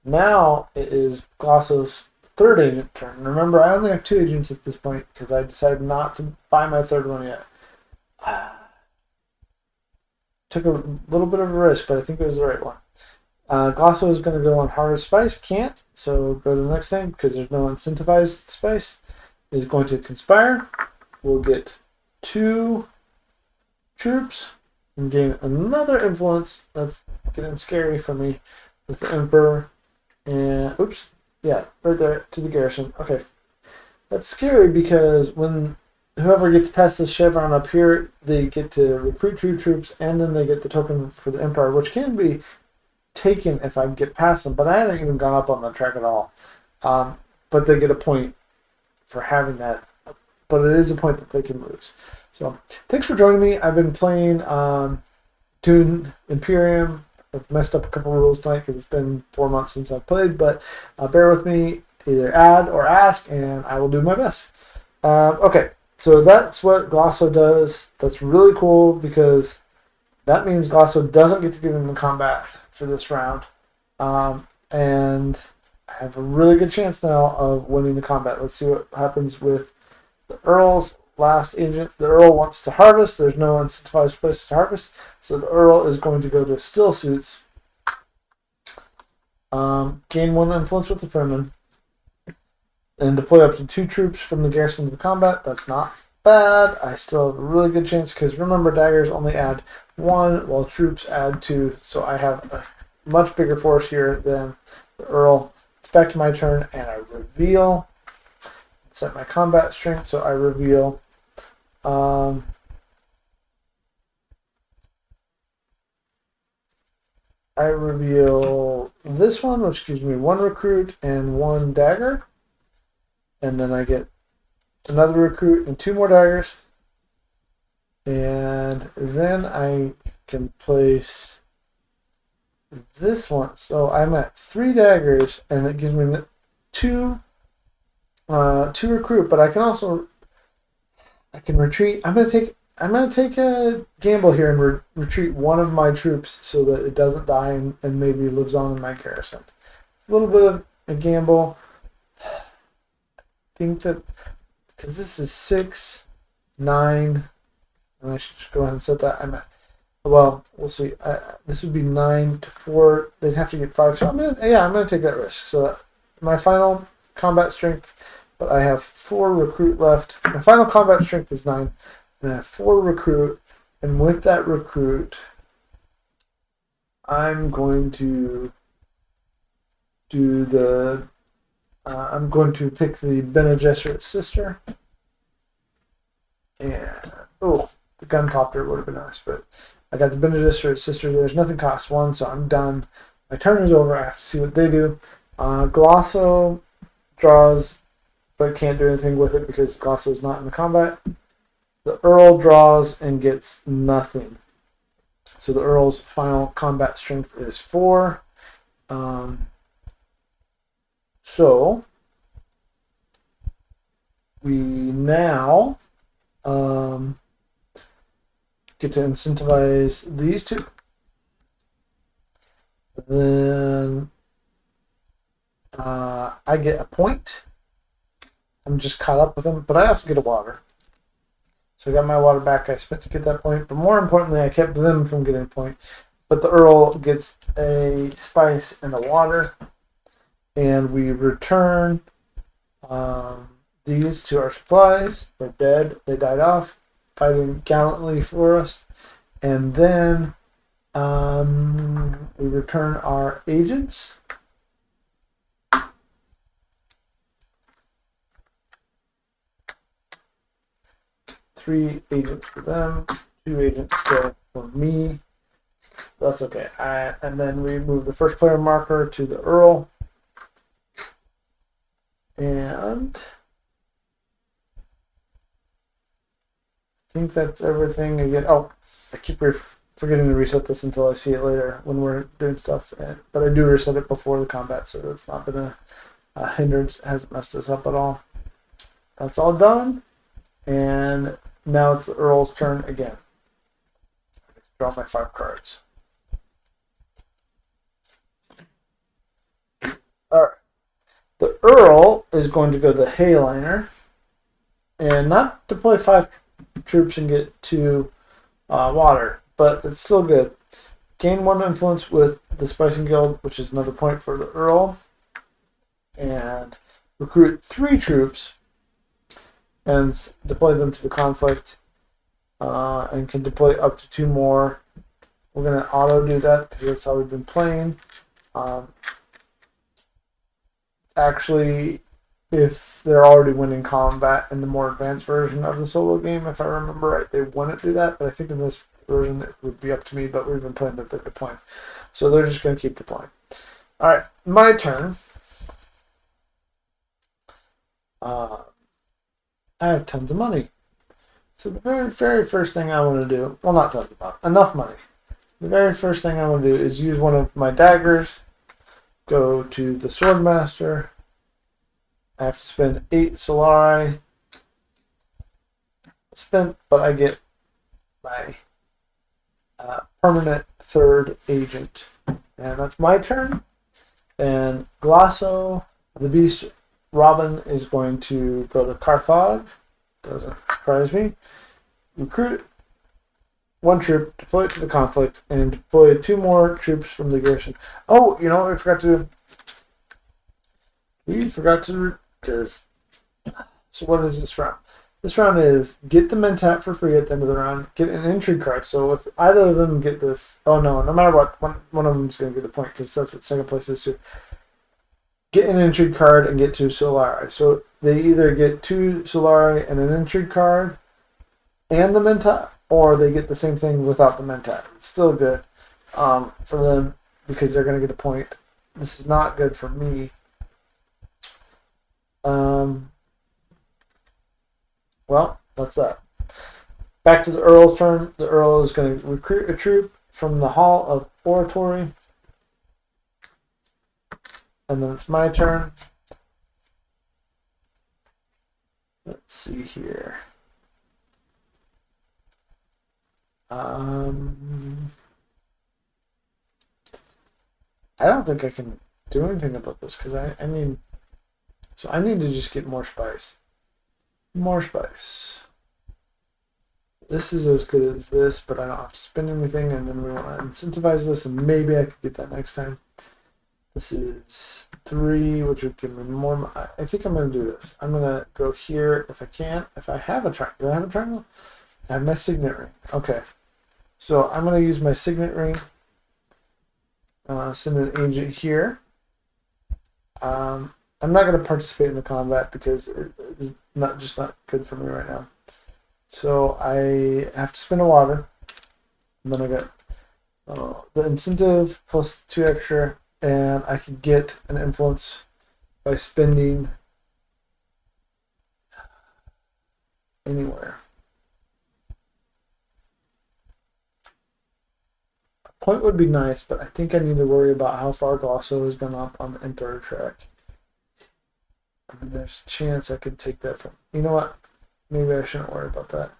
Now it is Glosso's 3rd agent turn. Remember, I only have 2 agents at this point because I decided not to buy my 3rd one yet. Took a little bit of a risk, but I think it was the right one. Glosso is going to go on Harvest Spice. Can't, so go to the next thing because there's no incentivized spice. Is going to Conspire. We'll get 2 troops and gain another influence. That's getting scary for me with the Emperor. And oops, yeah, right there to the garrison. Okay, that's scary because when whoever gets past the chevron up here, they get to recruit 2 troops, and then they get the token for the Empire, which can be taken if I get past them. But I haven't even gone up on the track at all. But they get a point for having that. But it is a point that they can lose. So thanks for joining me. I've been playing Dune Imperium. I've messed up a couple of rules tonight because it's been 4 months since I've played, but bear with me. Either add or ask, and I will do my best. Okay, so that's what Glosso does. That's really cool because that means Glosso doesn't get to get in the combat for this round. And I have a really good chance now of winning the combat. Let's see what happens with the Earl's last agent. The Earl wants to harvest. There's no incentivized place to harvest. So the Earl is going to go to Still Suits. Gain 1 influence with the Fremen. And deploy up to 2 troops from the garrison to the combat. That's not bad. I still have a really good chance because remember, daggers only add 1 while troops add 2. So I have a much bigger force here than the Earl. It's back to my turn, and I reveal. Set my combat strength, so I reveal. I reveal this one, which gives me 1 recruit and 1 dagger. And then I get another recruit and 2 more daggers. And then I can place this one. So I'm at 3 daggers, and it gives me 2 recruit. But I can retreat. I'm gonna take a gamble here and retreat 1 of my troops so that it doesn't die and maybe lives on in my garrison. It's a little bit of a gamble. I think that because this is 6, 9, and I should just go ahead and set that. Well, we'll see. This would be 9 to 4. They'd have to get 5. So I'm gonna take that risk. So my final combat strength, but I have 4 recruit left. My final combat strength is 9, and I have 4 recruit. And with that recruit, I'm going to do the. I'm going to pick the Bene Gesserit sister. And, the gun copter would have been nice, but I got the Bene Gesserit sister. There's nothing costs 1, so I'm done. My turn is over. I have to see what they do. Glosso draws, but can't do anything with it because Glosso is not in the combat. The Earl draws and gets nothing. So the Earl's final combat strength is 4. So we now get to incentivize these 2. Then I get a point. I'm just caught up with them, but I also get a water. So I got my water back I spent to get that point. But more importantly, I kept them from getting a point. But the Earl gets a spice and a water. And we return these to our supplies. They're dead. They died off, fighting gallantly for us. And then we return our agents. 3 agents for them, 2 agents still for me. That's okay. And then we move the first player marker to the Earl. And I think that's everything. Again, I keep forgetting to reset this until I see it later when we're doing stuff. But I do reset it before the combat, so it's not been a hindrance. It hasn't messed us up at all. That's all done. And now it's the Earl's turn again. Draw my 5 cards. Alright. The Earl is going to go the Hayliner. And not deploy 5 troops and get 2 water. But it's still good. Gain 1 influence with the Spicing Guild, which is another point for the Earl. And recruit 3 troops. And deploy them to the conflict, and can deploy up to 2 more. We're going to auto do that because that's how we've been playing. Actually, if they're already winning combat in the more advanced version of the solo game. If I remember right, they wouldn't do that, but I think in this version it would be up to me, but we've been playing that they're deploying. So they're just going to keep deploying. Alright, my turn. I have tons of money. So the very first thing I want to do, well, not tons of money, enough money. The very first thing I want to do is use one of my daggers, go to the Swordmaster. I have to spend 8 Solari. Spent, but I get my permanent third agent. And that's my turn. And Glasso, the Beast Robin, is going to go to Carthage. Doesn't surprise me. Recruit 1 troop, deploy it to the conflict, and deploy 2 more troops from the garrison. Oh, you know what we forgot to do? We forgot to, because, so what is this round? This round is get the Mentat for free at the end of the round, get an intrigue card. So if either of them get this, oh no matter what, one of them is going to get the point, because that's what second place is too. Get an intrigue card and get 2 Solari. So they either get 2 Solari and an intrigue card and the Mentat, or they get the same thing without the Mentat. It's still good for them because they're going to get a point. This is not good for me. Well, that's that. Back to the Earl's turn. The Earl is going to recruit a troop from the Hall of Oratory. And then it's my turn. Let's see here. I don't think I can do anything about this because I mean, so I need to just get more spice. More spice. This is as good as this, but I don't have to spend anything, and then we want to incentivize this, and maybe I could get that next time. This is 3, which would give me more. I think I'm going to do this. I'm going to go here if I can. If I have a triangle. Do I have a triangle? I have my signet ring. Okay. So I'm going to use my signet ring. Send an agent here. I'm not going to participate in the combat because it is not good for me right now. So I have to spend a water. And then I got the incentive plus 2 extra. And I can get an influence by spending anywhere. A point would be nice, but I think I need to worry about how far Glasso has gone up on the Emperor track. I mean, there's a chance I could take that from. You know what? Maybe I shouldn't worry about that.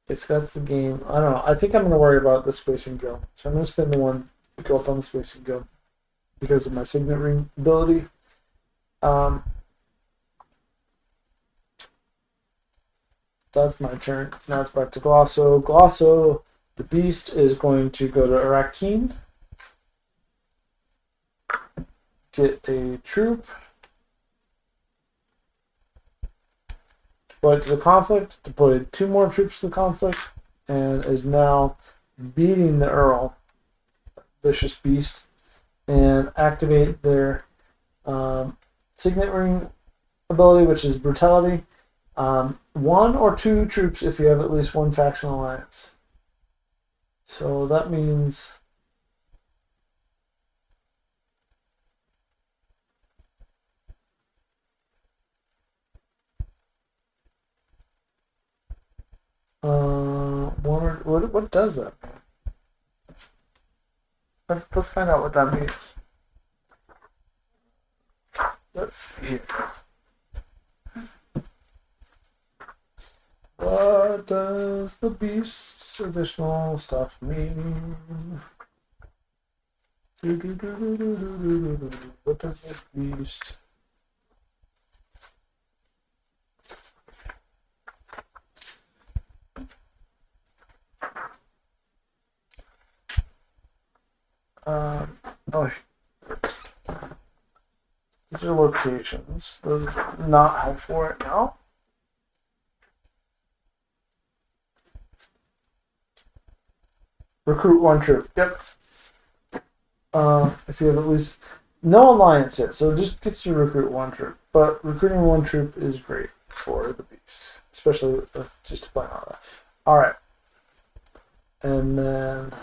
If that's the game, I don't know. I think I'm going to worry about the Spacing Guild. So I'm going to spend the 1 to go up on the Spacing Guild because of my signet ring ability. That's my turn. Now it's back to Glasso. Glasso, the Beast, is going to go to Arakeen. Get a troop. Deploy to the conflict, deployed 2 more troops to the conflict, and is now beating the Earl, Vicious Beast, and activate their signet ring ability, which is brutality. 1 or 2 troops if you have at least 1 faction alliance. So that means what does that mean? Let's find out what that means. Let's see here. What does the Beast's additional stuff mean? What does the Beast? These are locations. Those are not helpful right now. Recruit 1 troop. Yep. If you have at least No alliance yet, so it just gets to recruit one troop. But recruiting one troop is great for the beast, especially just to point out that. All right, and then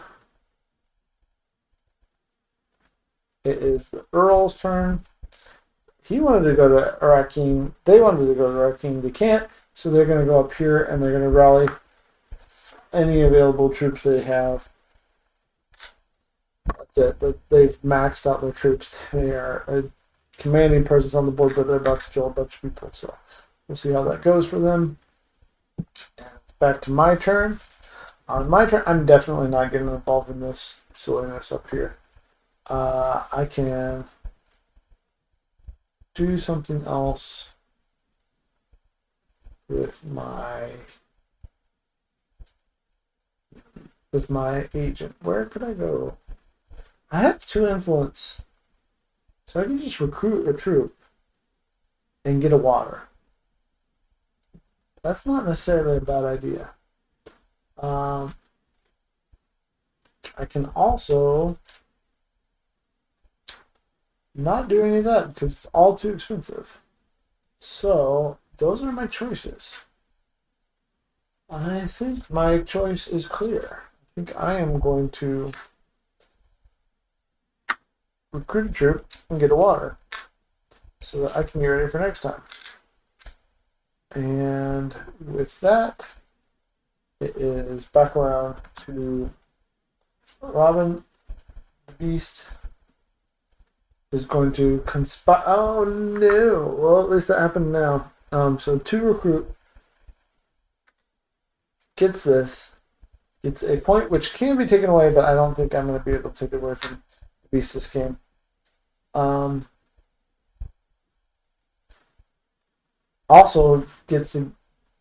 it is the Earl's turn. He wanted to go to Arakim. They wanted to go to Arakim. They can't, so they're going to go up here and they're going to rally any available troops they have. That's it. But they've maxed out their troops. They are a commanding presence on the board, but they're about to kill a bunch of people. So we'll see how that goes for them. And it's back to my turn. On my turn, I'm definitely not getting involved in this silliness up here. I can do something else with my agent. Where could I go? I have 2 influence, so I can just recruit a troop and get a water. That's not necessarily a bad idea. I can also not do any of that because it's all too expensive. So those are my choices. I think my choice is clear. I think I am going to recruit a troop and get a water so that I can get ready for next time. And with that, it is back around to Robin. The beast is going to conspire. Oh no! Well, at least that happened now. So 2 recruit gets this. It's a point which can be taken away, but I don't think I'm going to be able to take it away from the beast this game. Also gets to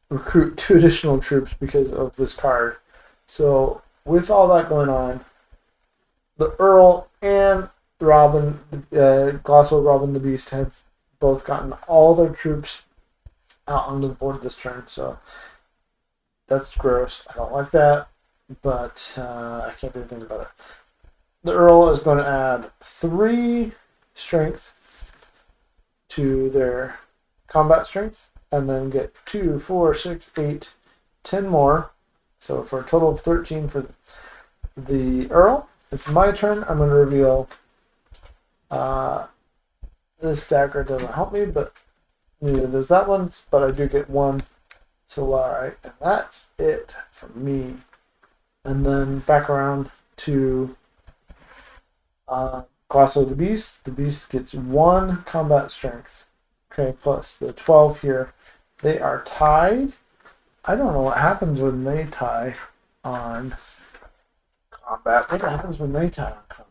recruit 2 additional troops because of this card. So with all that going on, the Earl and Robin, Glasso Robin the Beast, have both gotten all their troops out onto the board this turn. So that's gross. I don't like that, but I can't do anything about it. The Earl is going to add 3 strength to their combat strength, and then get 2, 4, 6, 8, 10 more. So for a total of 13 for the Earl. It's my turn. I'm going to reveal. This dagger doesn't help me, but neither does that one. But I do get 1 Solari, and that's it for me. And then back around to Glasso the Beast. The Beast gets 1 combat strength. Okay, plus the 12 here. They are tied. I don't know what happens when they tie on combat. What happens when they tie on combat?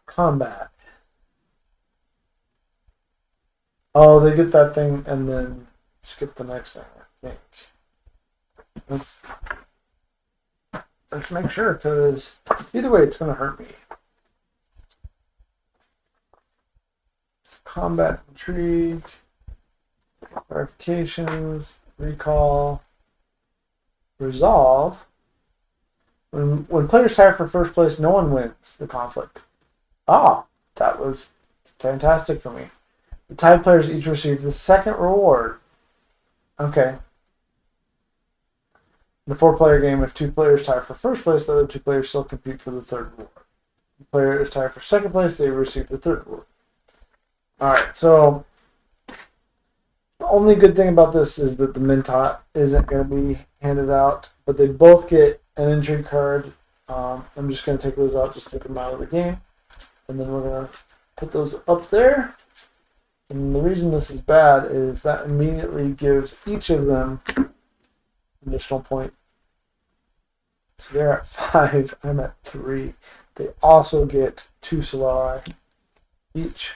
Combat. Oh, they get that thing and then skip the next thing, I think. Let's make sure, because either way it's going to hurt me. Combat, intrigue, verifications, recall, resolve. When players tie for first place, no one wins the conflict. Ah, that was fantastic for me. The tied players each receive the second reward. Okay. In the 4-player game, if 2 players tie for first place, the other 2 players still compete for the third reward. If the player is tied for second place, they receive the third reward. Alright, so the only good thing about this is that the Mintot isn't going to be handed out, but they both get an intrigue card. I'm just going to take those out, just take them out of the game. And then we're going to put those up there. And the reason this is bad is that immediately gives each of them an additional point. So they're at 5, I'm at 3. They also get 2 Solari each.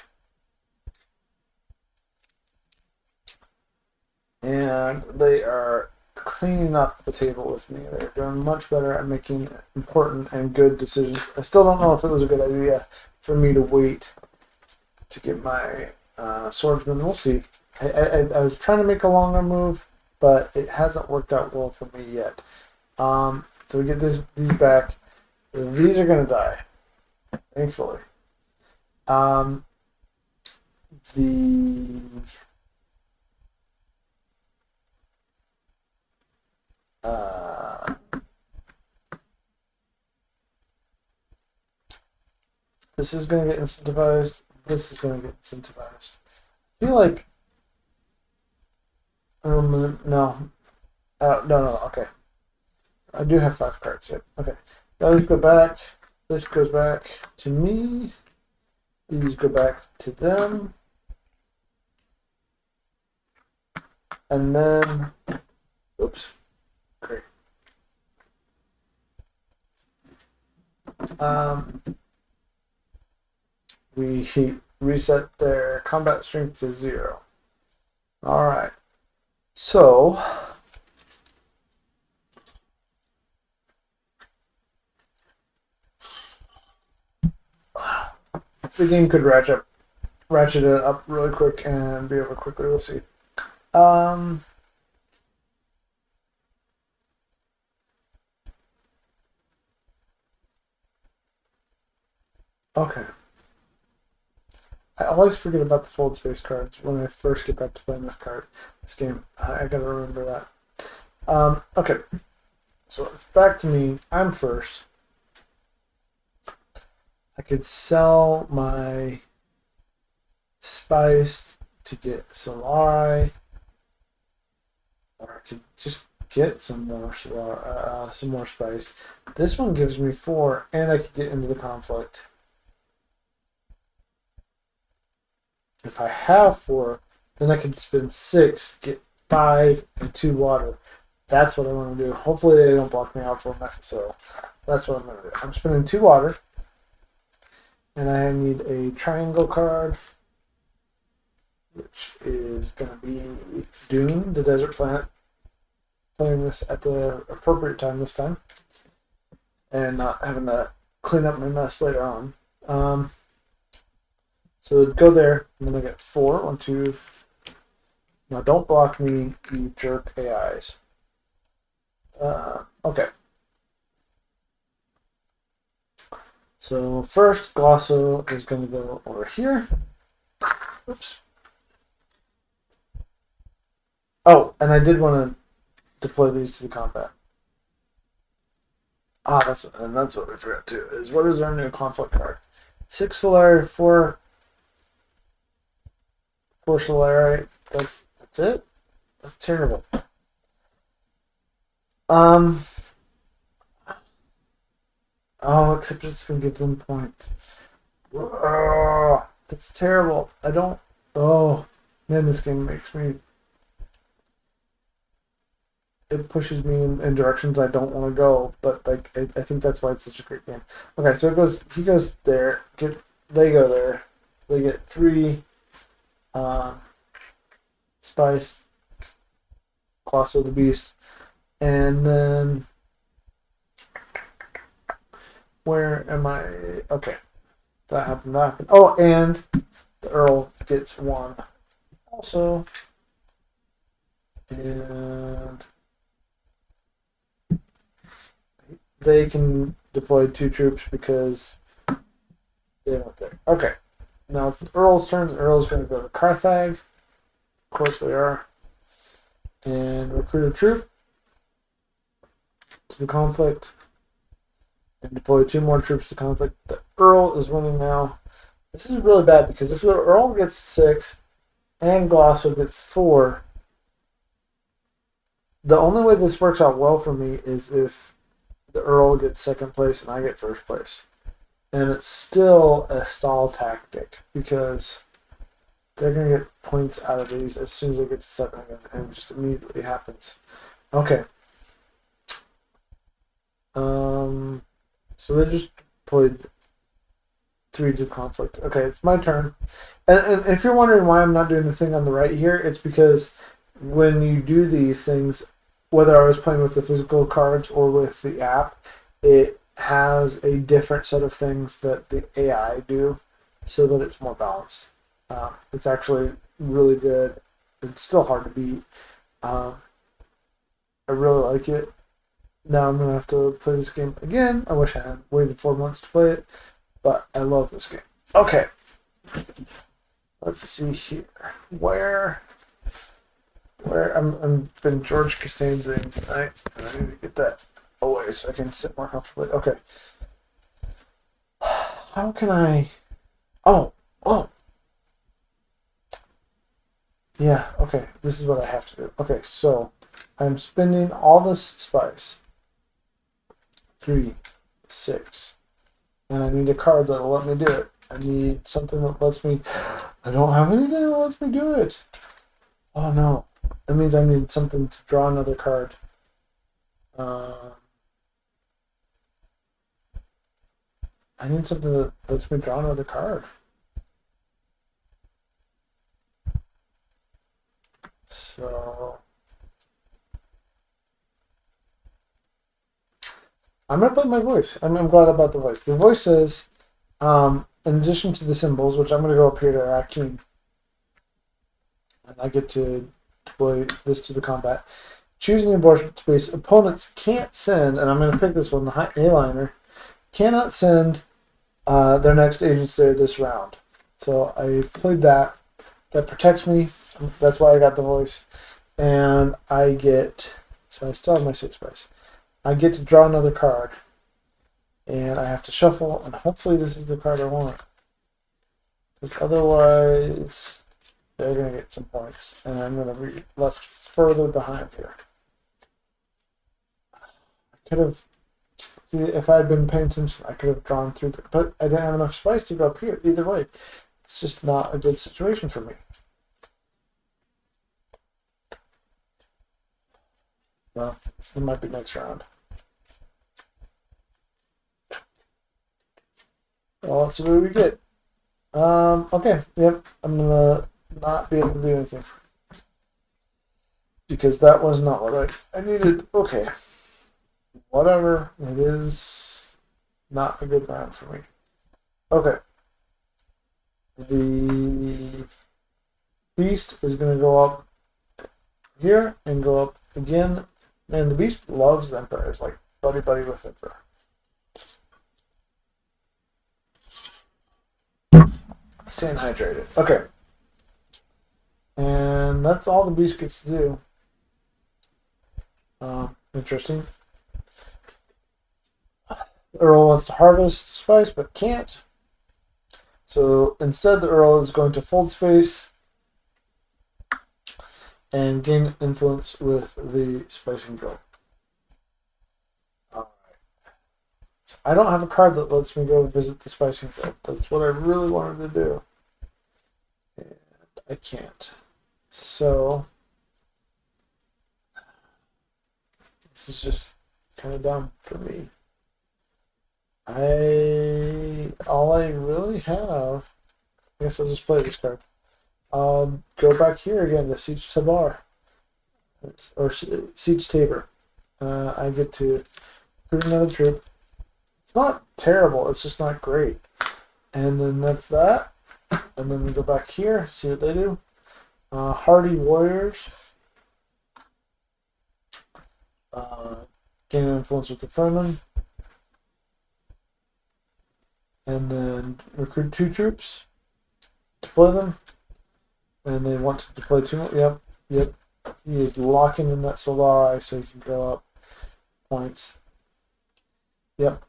And they are cleaning up the table with me. They're doing much better at making important and good decisions. I still don't know if it was a good idea for me to wait to get my swordsman. We'll see. I was trying to make a longer move, but it hasn't worked out well for me yet. So we get these back. These are going to die, thankfully. The this is going to get incentivized. This is going to get incentivized. I feel like no. No. Okay. I do have 5 cards yet. Okay. Those go back. This goes back to me. These go back to them. And then, oops. Great. We reset their combat strength to 0. All right. So the game could ratchet it up really quick and be over quickly. We'll see. Okay. I always forget about the fold space cards when I first get back to playing this game. I gotta remember that. Okay. So it's back to me. I'm first. I could sell my spice to get solitaire, or I could just get some more spice. This one gives me 4, and I could get into the conflict. If I have 4, then I can spend 6, get 5, and 2 water. That's what I want to do. Hopefully they don't block me out for that, so that's what I'm going to do. I'm spending 2 water, and I need a triangle card, which is going to be Dune, the desert planet. Playing this at the appropriate time this time, and not having to clean up my mess later on. So go there, and then I get 4. 1, 2. Now don't block me, you jerk AIs. Okay. So first, Glosso is going to go over here. Oops. Oh, and I did want to deploy these to the combat. That's what we forgot too. Is what is our new conflict card? 6 solitaire, 4 solitaire. That's it. That's terrible. Oh, except it's gonna give them points. That's terrible. I don't. Oh man, this game makes me. It pushes me in directions I don't want to go, but like I think that's why it's such a great game. Okay, so it goes. He goes there. They go there. They get 3 spice, Colossal the Beast, and then where am I? Okay, that happened. Oh, and the Earl gets 1 also, and they can deploy 2 troops because they went there. Okay. Now it's the Earl's turn. The Earl's going to go to Carthage. Of course they are. And recruit a troop to the conflict. And deploy 2 more troops to conflict. The Earl is winning now. This is really bad because if the Earl gets 6 and Glosso gets 4, the only way this works out well for me is if the Earl gets 2nd place and I get 1st place. And it's still a stall tactic because they're going to get points out of these as soon as they get to 7, and it just immediately happens. Okay. So they just played 3 to conflict. Okay, it's my turn. And if you're wondering why I'm not doing the thing on the right here, it's because when you do these things, whether I was playing with the physical cards or with the app, it has a different set of things that the AI do so that it's more balanced. It's actually really good. It's still hard to beat. Um, I really like it. Now I'm gonna have to play this game again. I wish I had waited 4 months to play it, but I love this game. Okay, let's see here. Where I'm been George Costanzaing tonight, and I need to get that away so I can sit more comfortably. Okay. How can I? Oh, oh, yeah. Okay, this is what I have to do. Okay, so I'm spending all this spice. 3, 6, and I need a card that'll let me do it. I need something that lets me. I don't have anything that lets me do it. Oh no, that means I need something to draw another card. I need something that lets me draw another card. So I'm gonna put my voice. I'm glad about the voice. The voice says, in addition to the symbols, which I'm gonna go up here to Akeem, and I get to deploy this to the combat. Choosing the abortion space, opponents can't send, and I'm gonna pick this one, the A-liner, cannot send their next agents there this round. So I played that. That protects me. That's why I got the voice. And I get, so I still have my 6 spice. I get to draw another card. And I have to shuffle, and hopefully this is the card I want. Because otherwise, they're going to get some points. And I'm going to be left further behind here. I could have, if I had been paying attention, I could have drawn through, but I didn't have enough spice to go up here. Either way, it's just not a good situation for me. Well, it might be next round. Well, let's see what we get. Okay, yep, I'm gonna not be able to do anything. Because that was not what I needed. Okay. Whatever. It is not a good round for me. Okay. The beast is gonna go up here and go up again. Man, the beast loves the Emperor. It's like buddy with Emperor. Staying hydrated. Okay. And that's all the beast gets to do. Interesting. Earl wants to harvest spice, but can't. So instead, the Earl is going to fold space and gain influence with the spicing guild. Alright. So I don't have a card that lets me go visit the spicing guild. That's what I really wanted to do. And I can't. So this is just kind of dumb for me. All I really have, I guess I'll just play this card. I'll go back here again to Siege Tabar, or Siege Tabor. I get to recruit another troop. It's not terrible, it's just not great. And then that's that. And then we go back here, see what they do. Hardy Warriors. Gain influence with the Fremen. And then recruit 2 troops. Deploy them. And they want to deploy 2 more. Yep. He is locking in that Solari so he can go up points. Yep.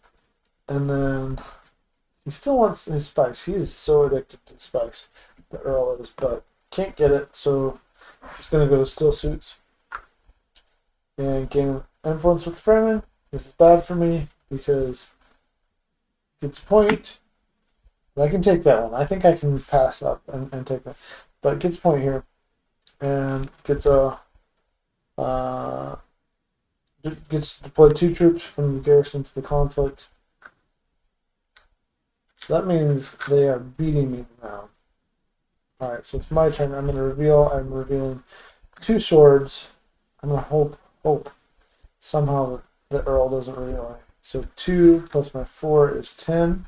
And then he still wants his spice. He is so addicted to spice. The Earl is, but can't get it, so he's going to go Still Suits. And gain influence with the Fremen. This is bad for me because it gets a point. But I can take that one. I think I can pass up and take that. But it gets a point here. And gets a gets to deploy 2 troops from the garrison to the conflict. So that means they are beating me now. Alright, so it's my turn. I'm going to reveal. I'm revealing 2 swords. I'm going to hope somehow the Earl doesn't reveal it. So 2 plus my 4 is 10.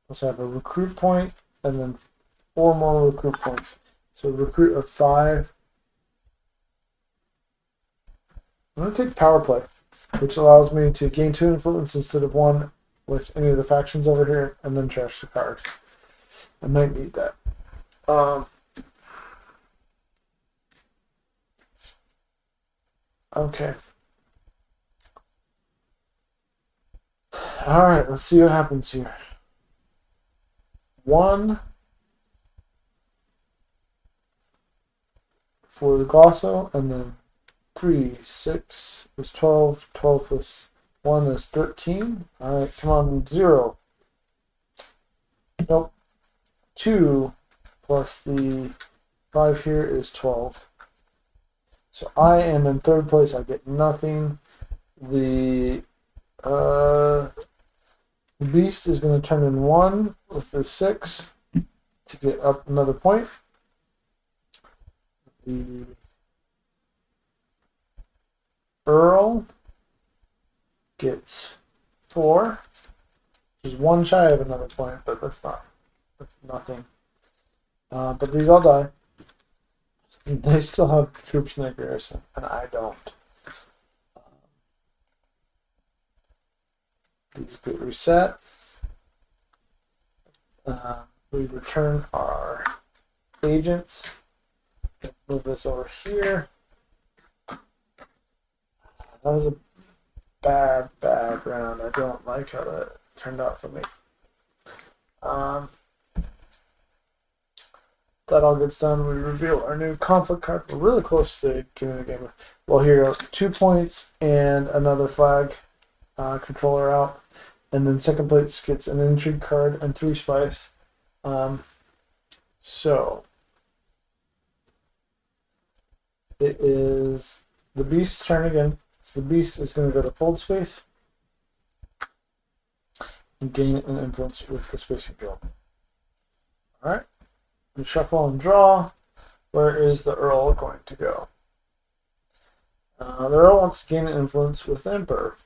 Plus I have a recruit point. and then 4 more recruit points. So recruit of 5. I'm going to take power play, which allows me to gain 2 influence instead of 1 with any of the factions over here, and then trash the cards. I might need that. Okay. Alright, let's see what happens here. 1 for the Glosso, and then 3, 6 is 12, 12 plus 1 is 13. Alright, come on, 0. Nope. 2 plus the 5 here is 12. So I am in 3rd place. I get nothing. The beast is going to turn in 1 with the 6 to get up another point. The Earl gets 4, which is 1 shy of another point, but that's nothing. But these all die. They still have troops in their garrison, and I don't. These get reset. We return our agents. Move this over here. That was a bad round. I don't like how that turned out for me. That all gets done. We reveal our new conflict card. We're really close to getting the game. Well, here you go. 2 points and another flag controller out. And then second place gets an intrigue card and 3 spice. So it is the beast's turn again. So the beast is going to go to fold space and gain an influence with the spacing guild. Alright. And shuffle and draw. Where is the Earl going to go? The Earl wants to gain an influence with the Emperor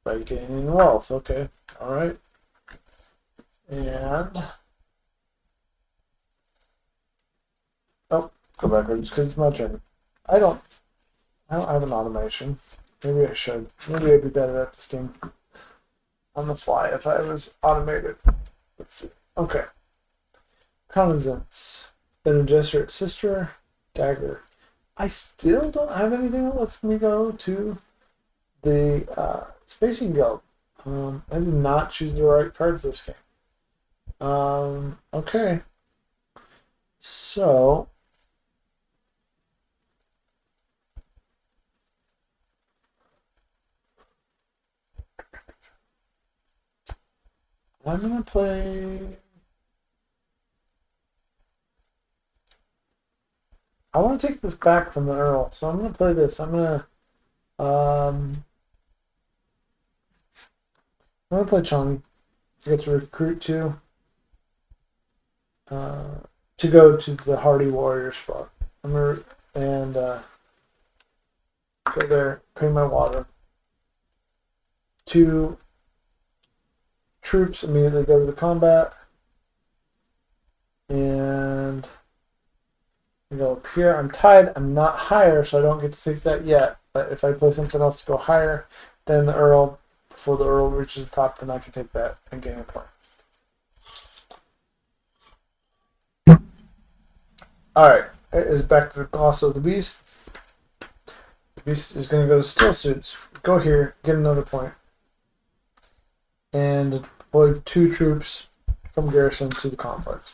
by gaining wealth. Okay, all right. And go backwards because it's my turn. I don't have an automation. Maybe I should. Maybe I'd be better at this game on the fly if I was automated. Let's see. Okay. Cognizance. Bene Gesserit sister. Dagger. I still don't have anything that lets me go to the Spacing Guild. I did not choose the right cards this game. Okay. So I'm gonna play. I want to take this back from the Earl, so I'm gonna play this. I'm gonna play Chong. I get to recruit to go to the Hardy Warrior spot. I'm gonna go there, pay my water. 2 troops immediately go to the combat, and I go up here. I'm tied. I'm not higher, so I don't get to take that yet. But if I play something else to go higher, then the Earl, before the Earl reaches the top, then I can take that and gain a point. Alright, it is back to the Gloss of the Beast. The Beast is going to go to Still Suits. Go here, get another point. And deploy 2 troops from garrison to the conflict.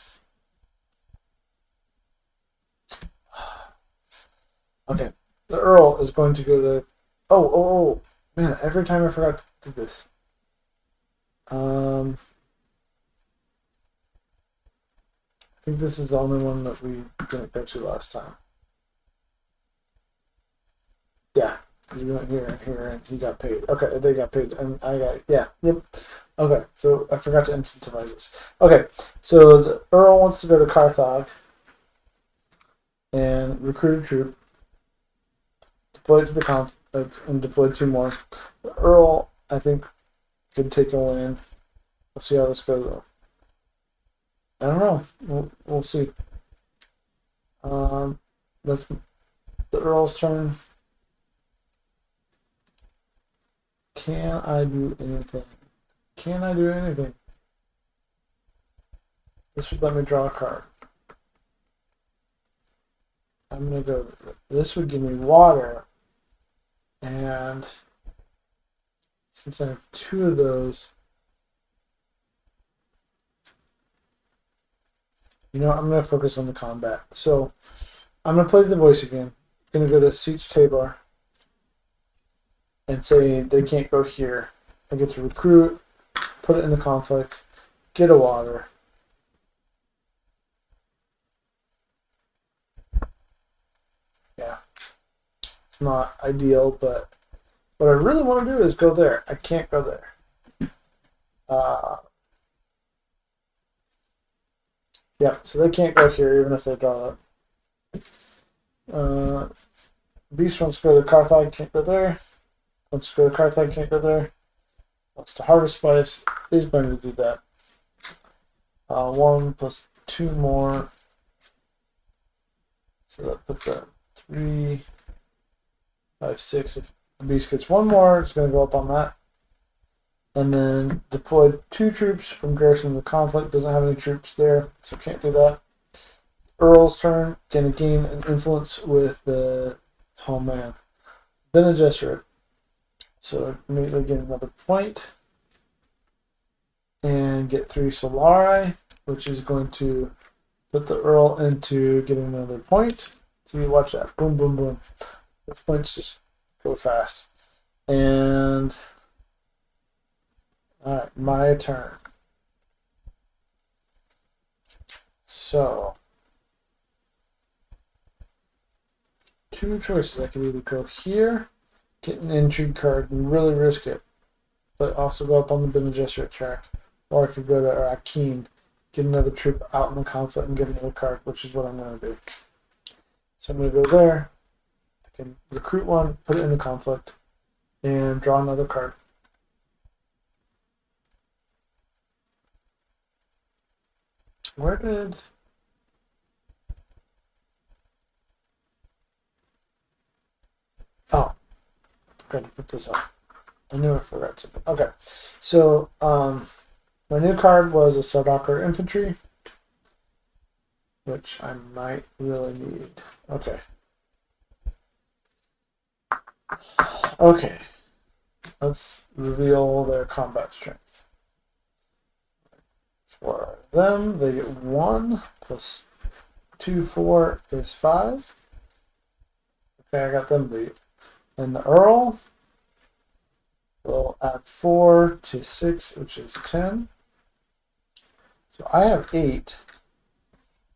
Okay, the Earl is going to go to... Oh, man, every time I forgot to do this. I think this is the only one that we didn't go to last time. Yeah, because we went here and here and he got paid. Okay, they got paid and I got, yep. Okay, so I forgot to incentivize this. Okay, so the Earl wants to go to Carthage and recruit a troop. Deploy to the conflict and deploy 2 more. The Earl, I think, can take a win. Let's see how this goes though. I don't know. We'll see. That's the Earl's turn. Can I do anything? Can I do anything? This would let me draw a card. I'm gonna go. This would give me water, and since I have two of those, I'm gonna focus on the combat. So I'm gonna play the voice again. I'm gonna go to Siege Tabar and say they can't go here. I get to recruit, put it in the conflict, get a water. Yeah, it's not ideal, but what I really want to do is go there. I can't go there. Yeah, so they can't go here even if they draw that. Beast wants to go to Carthage, can't go there. Wants to go to Carthage, can't go there. Wants to Harvest Spice, is going to do that. 1 plus 2 more. So that puts that 3, 5, 6. If the Beast gets 1 more, it's going to go up on that. And then deployed 2 troops from Garrison to the Conflict. Doesn't have any troops there, so can't do that. Earl's turn. Going to gain an influence with the man. Bene Gesserit. So immediately get another point. And get 3 Solari, which is going to put the Earl into getting another point. So you watch that. Boom, boom, boom. Those points just go fast. And alright, my turn. So 2 choices. I could either go here, get an intrigue card and really risk it, but also go up on the Bene Gesserit track. Or I could go to Akeem, get another troop out in the conflict and get another card, which is what I'm going to do. So I'm going to go there. I can recruit 1, put it in the conflict, and draw another card. Where did... Oh, I forgot to put this up. I knew I forgot something. Okay, so my new card was a Sardaukar Infantry, which I might really need. Okay. Okay. Let's reveal their combat strength. For them, they get 1 plus 2, 4 is 5. Okay, I got them beat. And the Earl will add 4 to 6, which is 10. So I have 8.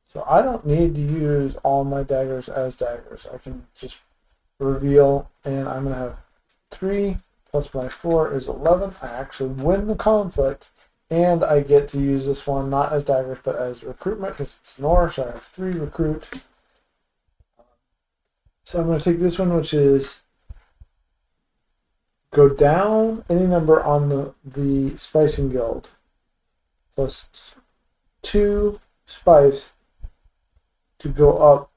So I don't need to use all my daggers as daggers. I can just reveal, and I'm going to have 3 plus my 4 is 11. I actually win the conflict, and I get to use this one not as daggers but as recruitment because it's north, so I have 3 recruit. So I'm going to take this one, which is go down any number on the spicing guild plus 2 spice to go up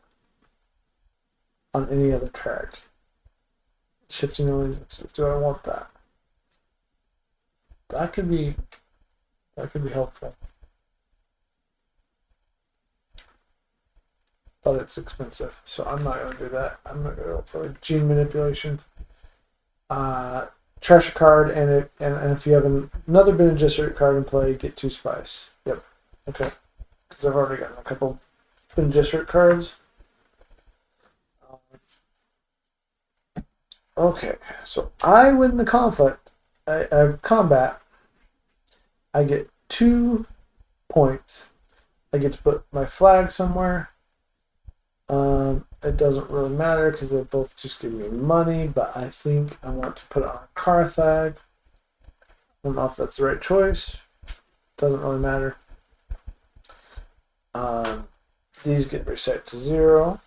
on any other track. Shifting allegiances. Do I want that? That could be helpful. But it's expensive, so I'm not gonna do that. I'm gonna go for gene manipulation. Trash a card, and if you have another Bene Gesserit card in play, get 2 spice. Yep. Okay. Because I've already gotten a couple Bene Gesserit cards. Okay, so I win the conflict. I combat. I get 2 points. I get to put my flag somewhere. It doesn't really matter because they both just give me money, but I think I want to put it on Carthage. I don't know if that's the right choice. Doesn't really matter. These get reset to 0.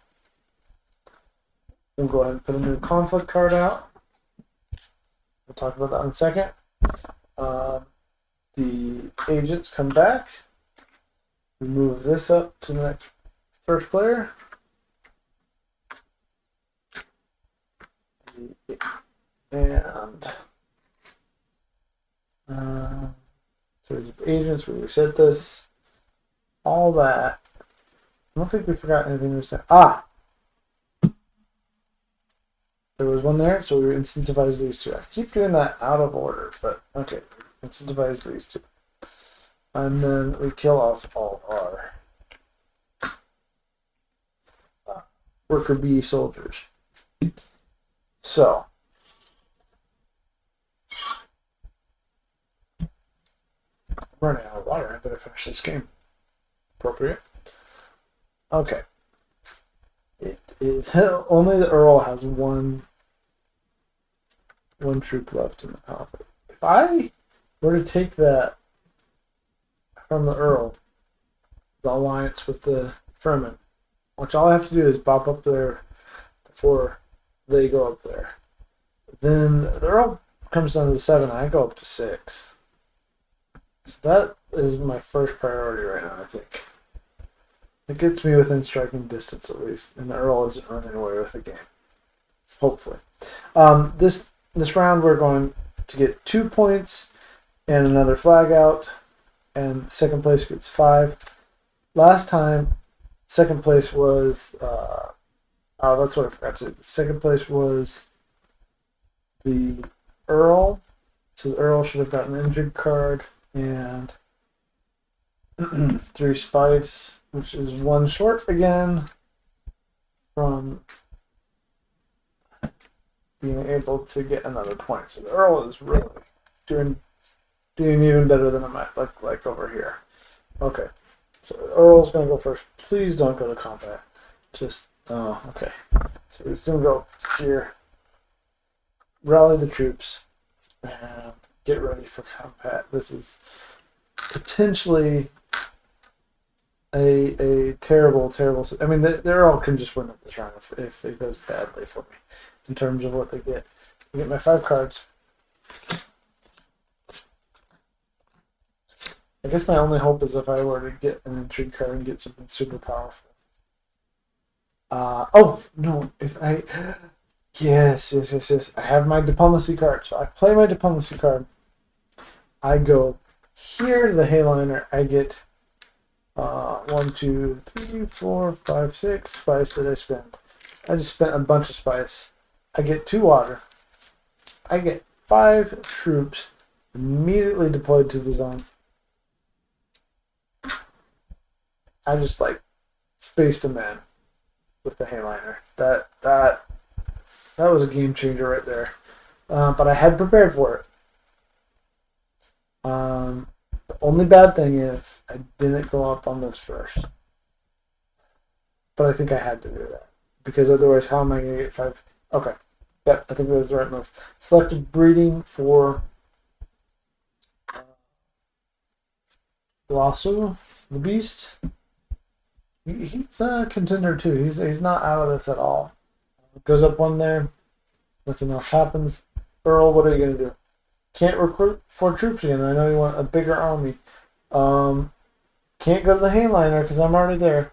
We'll go ahead and put a new conflict card out. We'll talk about that in a second. The agents come back. We move this up to the next first player. And series of agents, we reset this. All that. I don't think we forgot anything this time. Ah! There was one there, so we incentivize these two. I keep doing that out of order, but okay. Incentivize these two. And then we kill off all our worker bee soldiers. So, I'm running out of water. I better finish this game. Appropriate. Okay. It is only the Earl has one troop left in the conflict. If I were to take that from the Earl, the alliance with the Fremen, which all I have to do is bop up there before they go up there. Then the Earl comes down to 7, I go up to 6. So that is my first priority right now, I think. It gets me within striking distance at least, and the Earl isn't running away with the game. Hopefully. This round we're going to get 2 points and another flag out, and second place gets 5. Last time, second place was that's what I forgot to do. The second place was the Earl. So the Earl should have gotten an injured card and 3 spice, which is 1 short again from being able to get another point. So the Earl is really doing even better than I might like over here. Okay. So the Earl's gonna go first. Please don't go to combat. Okay. So he's gonna go here. Rally the troops and get ready for combat. This is potentially a terrible. I mean, the Earl can just win at this round if it goes badly for me in terms of what they get. I get my 5 cards. I guess my only hope is if I were to get an intrigue card and get something super powerful. Yes. I have my diplomacy card. So I play my diplomacy card. I go here to the Hayliner. I get 1, 2, 3, 4, 5, 6 spice that I spend. I just spent a bunch of spice. I get 2 water. I get 5 troops immediately deployed to the zone. I just spaced a man with the Hayliner. That was a game changer right there. But I had prepared for it. The only bad thing is I didn't go up on this first. But I think I had to do that. Because otherwise, how am I going to get 5? Okay. Yep, I think that was the right move. Selective breeding for Glossu, the Beast. He's a contender too. He's not out of this at all. Goes up 1 there. Nothing else happens. Earl, what are you going to do? Can't recruit 4 troops again. I know you want a bigger army. Can't go to the Hayliner because I'm already there.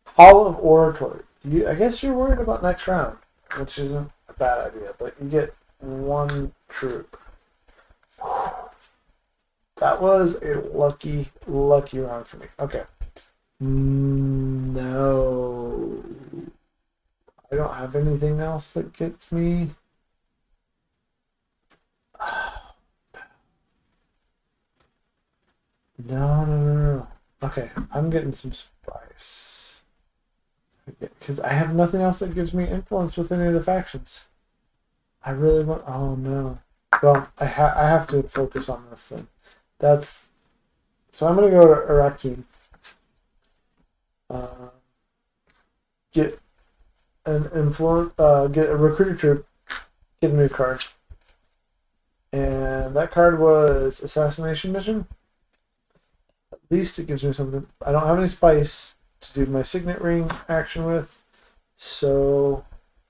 Hall of Oratory. I guess you're worried about next round, which isn't a bad idea, but you get 1 troop. That was a lucky round for me. Okay. No. I don't have anything else that gets me. No. Okay, I'm getting some spice. Because I have nothing else that gives me influence with any of the factions. I really want... Oh, no. Well, I have to focus on this then. So I'm going to go to Arakim. Get an influence, get a recruiter troop, get a new card. And that card was Assassination Mission. At least it gives me something. I don't have any spice to do my signet ring action with. So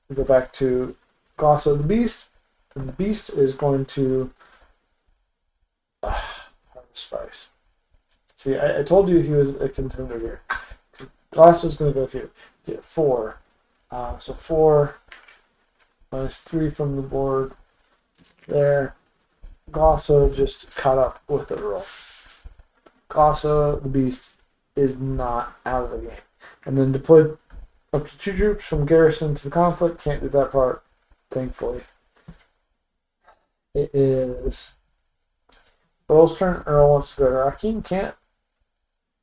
we go back to Glosso the Beast. And the Beast is going to spice. See, I told you he was a contender here. Glosso's going to go here. Get 4. So 4 minus 3 from the board. There. Glosso just caught up with the Earl. Glosso, the beast, is not out of the game. And then deployed up to 2 troops from garrison to the conflict. Can't do that part, thankfully. It is Earl's turn. Earl wants to go to Rakim. Can't.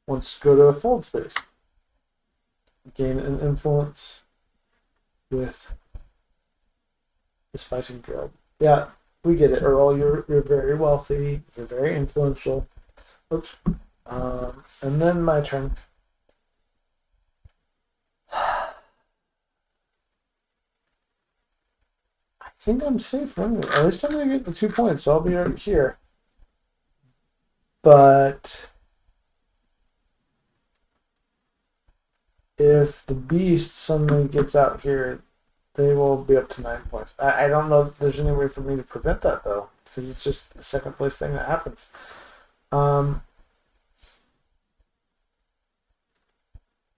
Wants to go to a fold space. Gain an influence with the Spicing Guild. Yeah, we get it, Earl. You're very wealthy. You're very influential. Oops. And then my turn. I think I'm safe. At least I'm going to get the 2 points, so I'll be right here. But if the beast suddenly gets out here, they will be up to 9 points. I don't know if there's any way for me to prevent that, though, because it's just a second place thing that happens.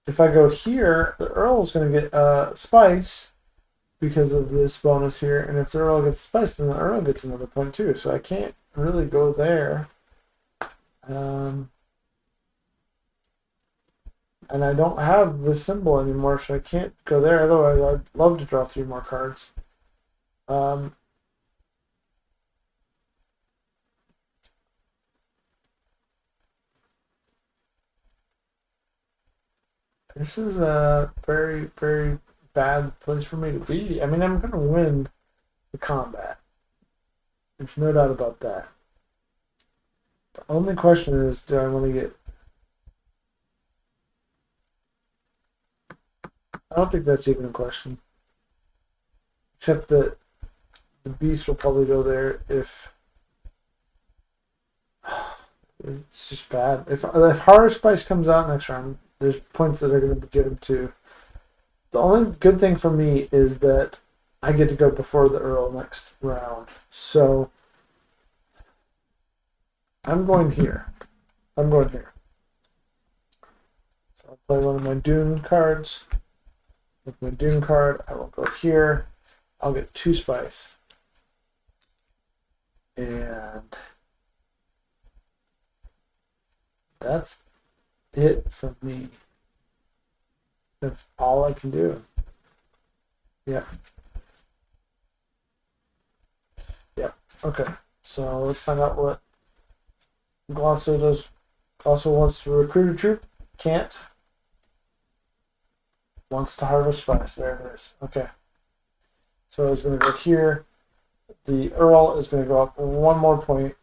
If I go here, the Earl is going to get Spice because of this bonus here, and if the Earl gets Spice, then the Earl gets another point too, so I can't really go there. And I don't have the symbol anymore, so I can't go there. Otherwise, I'd love to draw 3 more cards. This is a very, very bad place for me to be. I mean, I'm going to win the combat. There's no doubt about that. The only question is, do I want to get... I don't think that's even a question. Except that the beast will probably go there if... It's just bad. If Horror Spice comes out next round, there's points that are going to be given to... The only good thing for me is that I get to go before the Earl next round. So I'm going here. I'm going here. So I'll play one of my Dune cards. With my Dune card, I will go here. I'll get 2 Spice. And that's it for me. That's all I can do. Yeah. Yeah. Okay. So let's find out what Glosso does. Glosso wants to recruit a troop. Can't. Wants to harvest Spice. There it is. Okay. So it's going to go here. The Earl is going to go up 1 more point.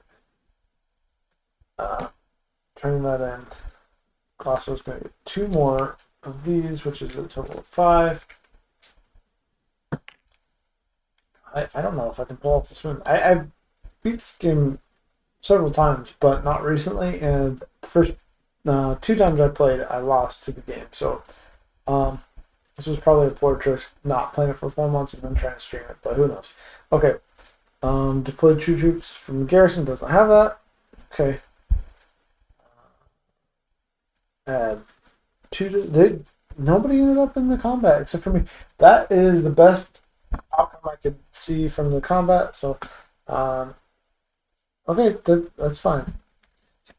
Turning that in. Glosso is going to get 2 more of these, which is a total of 5. I don't know if I can pull off this win. I beat this game several times, but not recently. And the first 2 times I played, I lost to the game. So this was probably a poor choice, not playing it for 4 months and then trying to stream it. But who knows? Okay. Deployed 2 troops from the garrison. Doesn't have that. Okay. Add 2 to... Nobody ended up in the combat except for me. That is the best outcome I could see from the combat. So, okay, that's fine.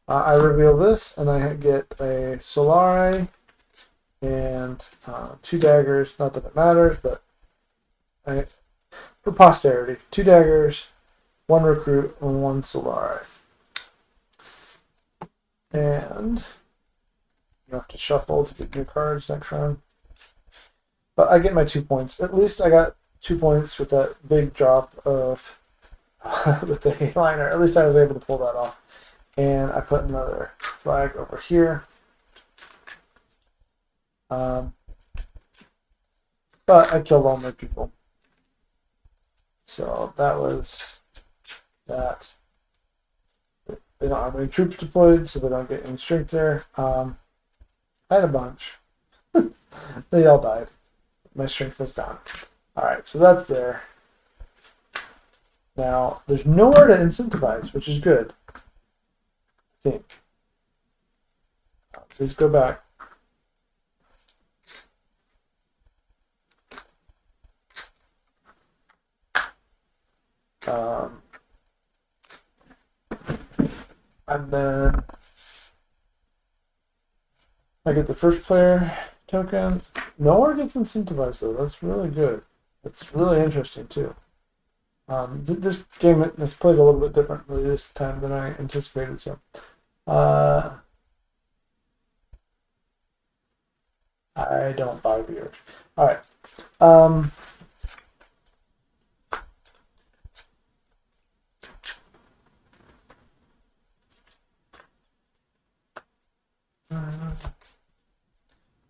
I reveal this, and I get a Solare and 2 daggers. Not that it matters, but for posterity, 2 daggers, 1 recruit, and 1 Solare. And you have to shuffle to get new cards next round. But I get my 2 points. At least I got 2 points with that big drop of with the A-liner. At least I was able to pull that off. And I put another flag over here. But I killed all my people. So that was that. They don't have any troops deployed, so they don't get any strength there. I had a bunch. They all died. My strength is gone. Alright, so that's there. Now, there's nowhere to incentivize, which is good. I think. Please go back. And then I get the first player token. Nowhere gets incentivized though. That's really good. It's really interesting too. This game has played a little bit differently this time than I anticipated. So, I don't buy beer. All right.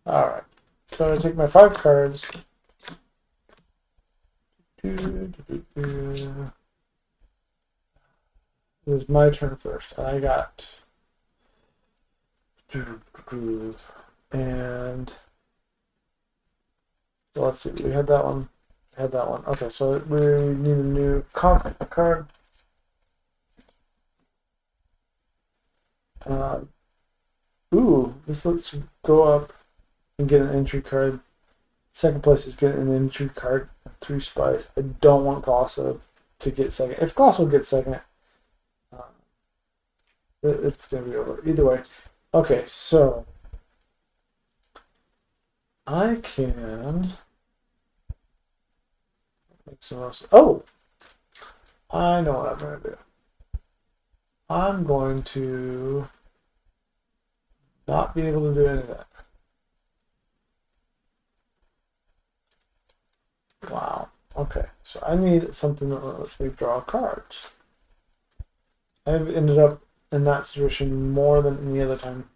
All right. So I take my 5 cards. It was my turn first, and I got and so let's see. We had that one. Had that one. Okay, so we need a new conflict card. This lets you go up and get an entry card. Second place is getting an entry card. 3 spice. I don't want Glosso to get second. If Glosso gets second, it's going to be over. Either way. Okay, so I can make some else. Oh! I know what I'm going to do. I'm going to not be able to do any of that. Wow. Okay, so I need something that lets me draw cards. I've ended up in that situation more than any other time.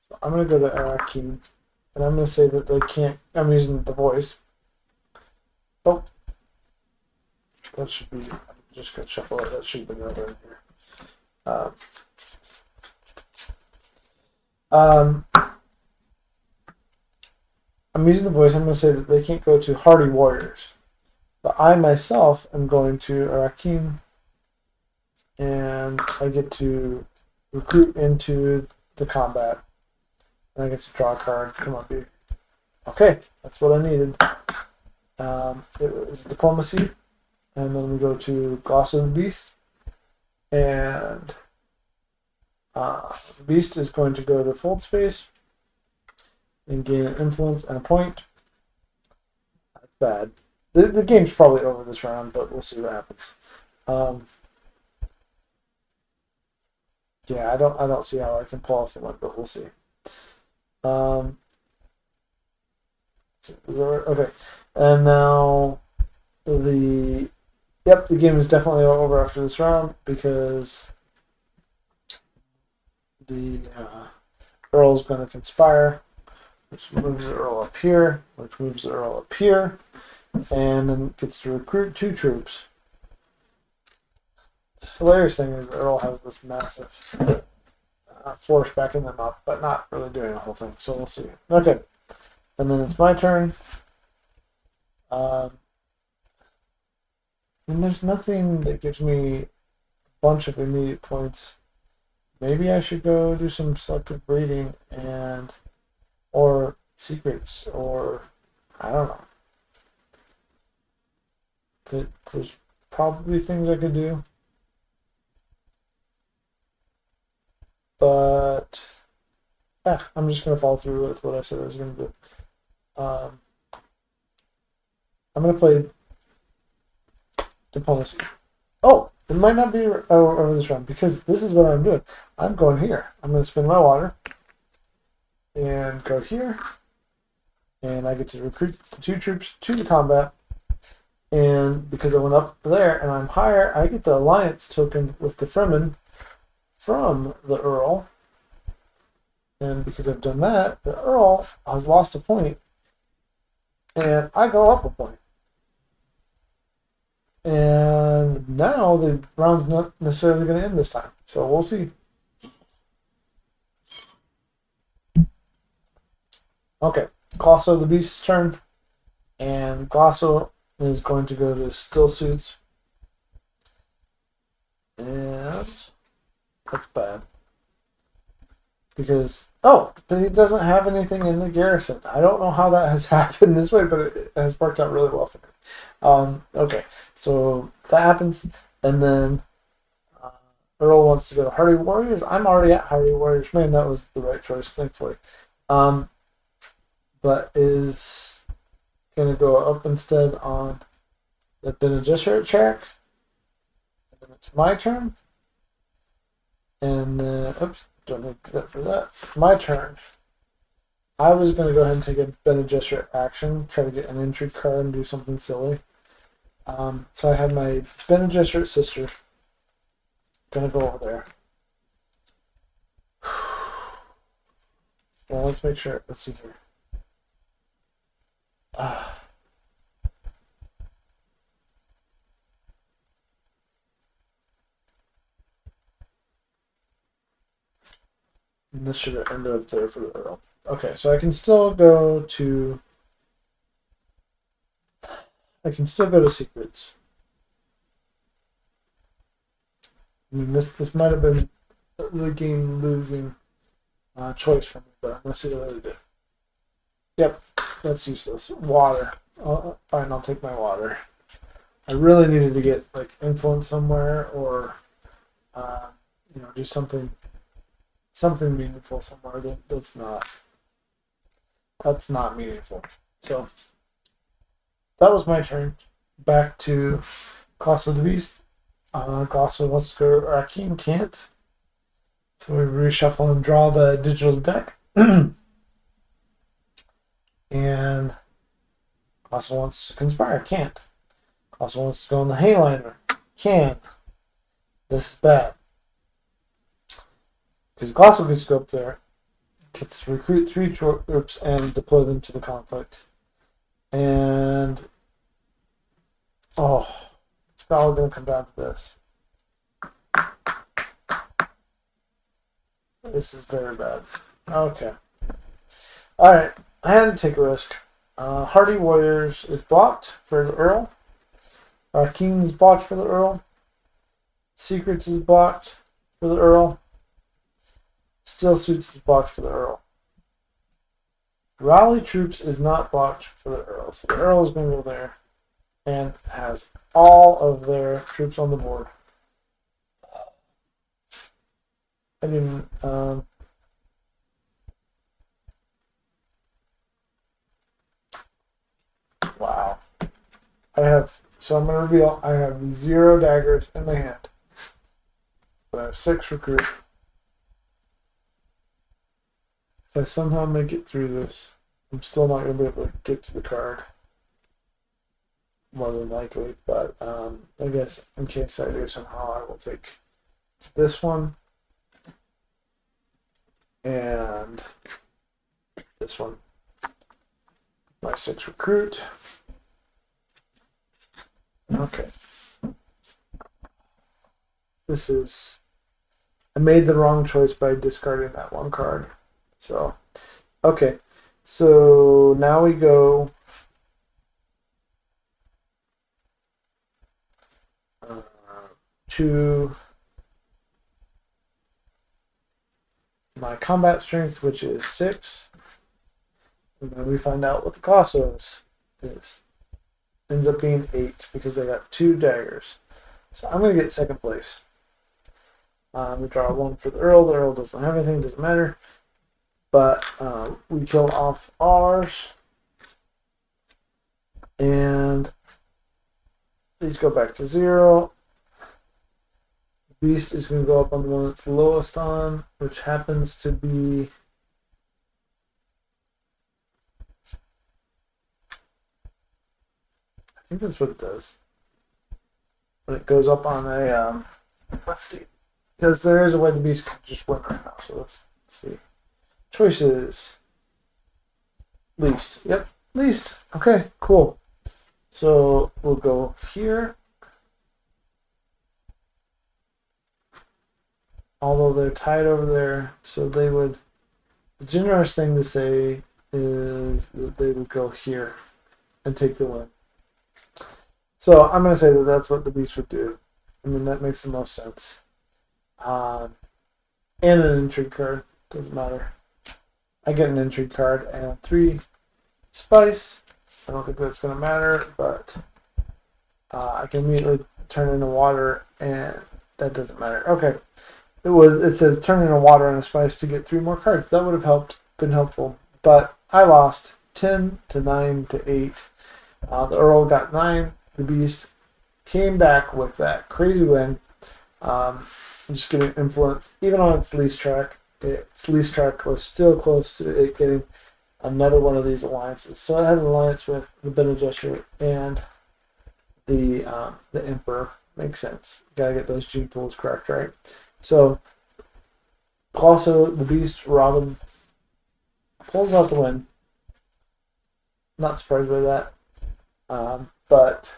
So I'm going to go to Arakim, and I'm going to say that they can't. I'm using the voice. Oh, that should be. I'm just going to shuffle it. That should be right in here. I'm using the voice. I'm going to say that they can't go to Hardy Warriors. But I myself am going to Arakim, and I get to recruit into the combat. And I get to draw a card. Come on, dude. Okay, that's what I needed. It was diplomacy. And then we go to Gloss of the Beast. And the Beast is going to go to Fold Space and gain an influence and a point. That's bad. The game's probably over this round, but we'll see what happens. Yeah, I don't see how I can pull off the win, but we'll see. Okay, and now the game is definitely over after this round because the Earl is going to conspire, which moves the Earl up here, which moves the Earl up here, and then gets to recruit 2 troops. The hilarious thing is the Earl has this massive force backing them up, but not really doing the whole thing, so we'll see. Okay, and then it's my turn. And there's nothing that gives me a bunch of immediate points. Maybe I should go do some selective breeding or secrets, or I don't know. There's probably things I could do, but I'm just gonna follow through with what I said I was gonna do. I'm gonna play diplomacy. Oh, it might not be over this round because this is what I'm doing. I'm going here. I'm going to spin my water and go here, and I get to recruit the 2 troops to the combat. And because I went up there and I'm higher, I get the alliance token with the Fremen from the Earl. And because I've done that, the Earl has lost a point, and I go up a point. And now the round's not necessarily going to end this time. So we'll see. Okay. Glosso the Beast's turn. And Glosso is going to go to Still Suits. And happened. That's bad. Because, but he doesn't have anything in the garrison. I don't know how that has happened this way, but it has worked out really well for me. Okay, so that happens, and then Earl wants to go to Hardy Warriors. I'm already at Hardy Warriors. Man, that was the right choice, thankfully. But is going to go up instead on the Bene Gesserit track. And then it's my turn. And then, oops, don't need that for that. My turn. I was going to go ahead and take a Bene Gesserit action, try to get an intrigue card and do something silly. So I have my Bene Gesserit sister. Gonna go over there. Well, let's make sure. Let's see here. And this should have ended up there for the Earl. Okay, so I can still go to. Secrets. I mean, this might have been the game losing choice for me, but I'm gonna see what I do. Yep, that's useless. Water. Fine, I'll take my water. I really needed to get like influence somewhere, or do something meaningful somewhere. That's not meaningful. So that was my turn. Back to Class of the Beast. Glosso wants to go. Akeem can't. So we reshuffle and draw the digital deck. And Glosso wants to conspire. Can't. Glosso wants to go on the Hayliner. Can. This is bad. Because Glosso gets to go up there, gets to recruit 3 troops and deploy them to the conflict. And it's all going to come down to this. This is very bad. Okay. Alright. I had to take a risk. Hardy Warriors is blocked for the Earl. King is blocked for the Earl. Secrets is blocked for the Earl. Steel Suits is blocked for the Earl. Raleigh Troops is not blocked for the Earl. So the Earl is going to go there and has all of their troops on the board. I didn't. Wow. So I'm going to reveal I have 0 daggers in my hand. But I have 6 recruit. If I somehow make it through this, I'm still not going to be able to get to the card. More than likely. But I guess in case I do somehow, I will take this one. And this one. My 6 recruit. Okay. I made the wrong choice by discarding that one card. So, okay. So now we go to my combat strength, which is 6. And then we find out what the Glossos is. Ends up being 8 because I got 2 daggers. So I'm going to get second place. We draw 1 for the Earl. The Earl doesn't have anything, doesn't matter. But we kill off ours. And these go back to 0. Beast is going to go up on the one that's lowest on, which happens to be I think that's what it does. But it goes up on a let's see. Because there is a way the beast can just win right now. So let's see. Choices. Least. Yep. Least. Okay, cool. So we'll go here. Although they're tied over there, so they would. The generous thing to say is that they would go here and take the win. So I'm going to say that that's what the beast would do. I mean, that makes the most sense. and an intrigue card. Doesn't matter. I get an intrigue card and 3 spice. I don't think that's going to matter, but I can immediately turn into water, and that doesn't matter. Okay, it says turn into water and a spice to get 3 more cards. That would have been helpful, but I lost 10 to 9 to 8. The Earl got 9. The Beast came back with that crazy win. Just getting influence, even on its least track. Its least track was still close to it getting another one of these alliances. So I had an alliance with the Bene Gesserit and the Emperor. Makes sense. Gotta get those gene pools correct, right? So also the Beast Robin pulls out the win. Not surprised by that. But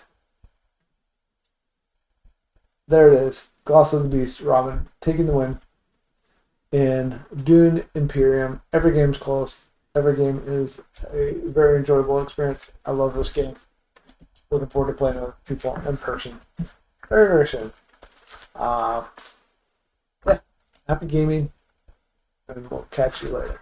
there it is. Gloss of the Beast, Robin taking the win in Dune Imperium. Every game's close. Every game is a very enjoyable experience. I love this game. Looking forward to playing with people in person very, very soon. Yeah, happy gaming, and we'll catch you later.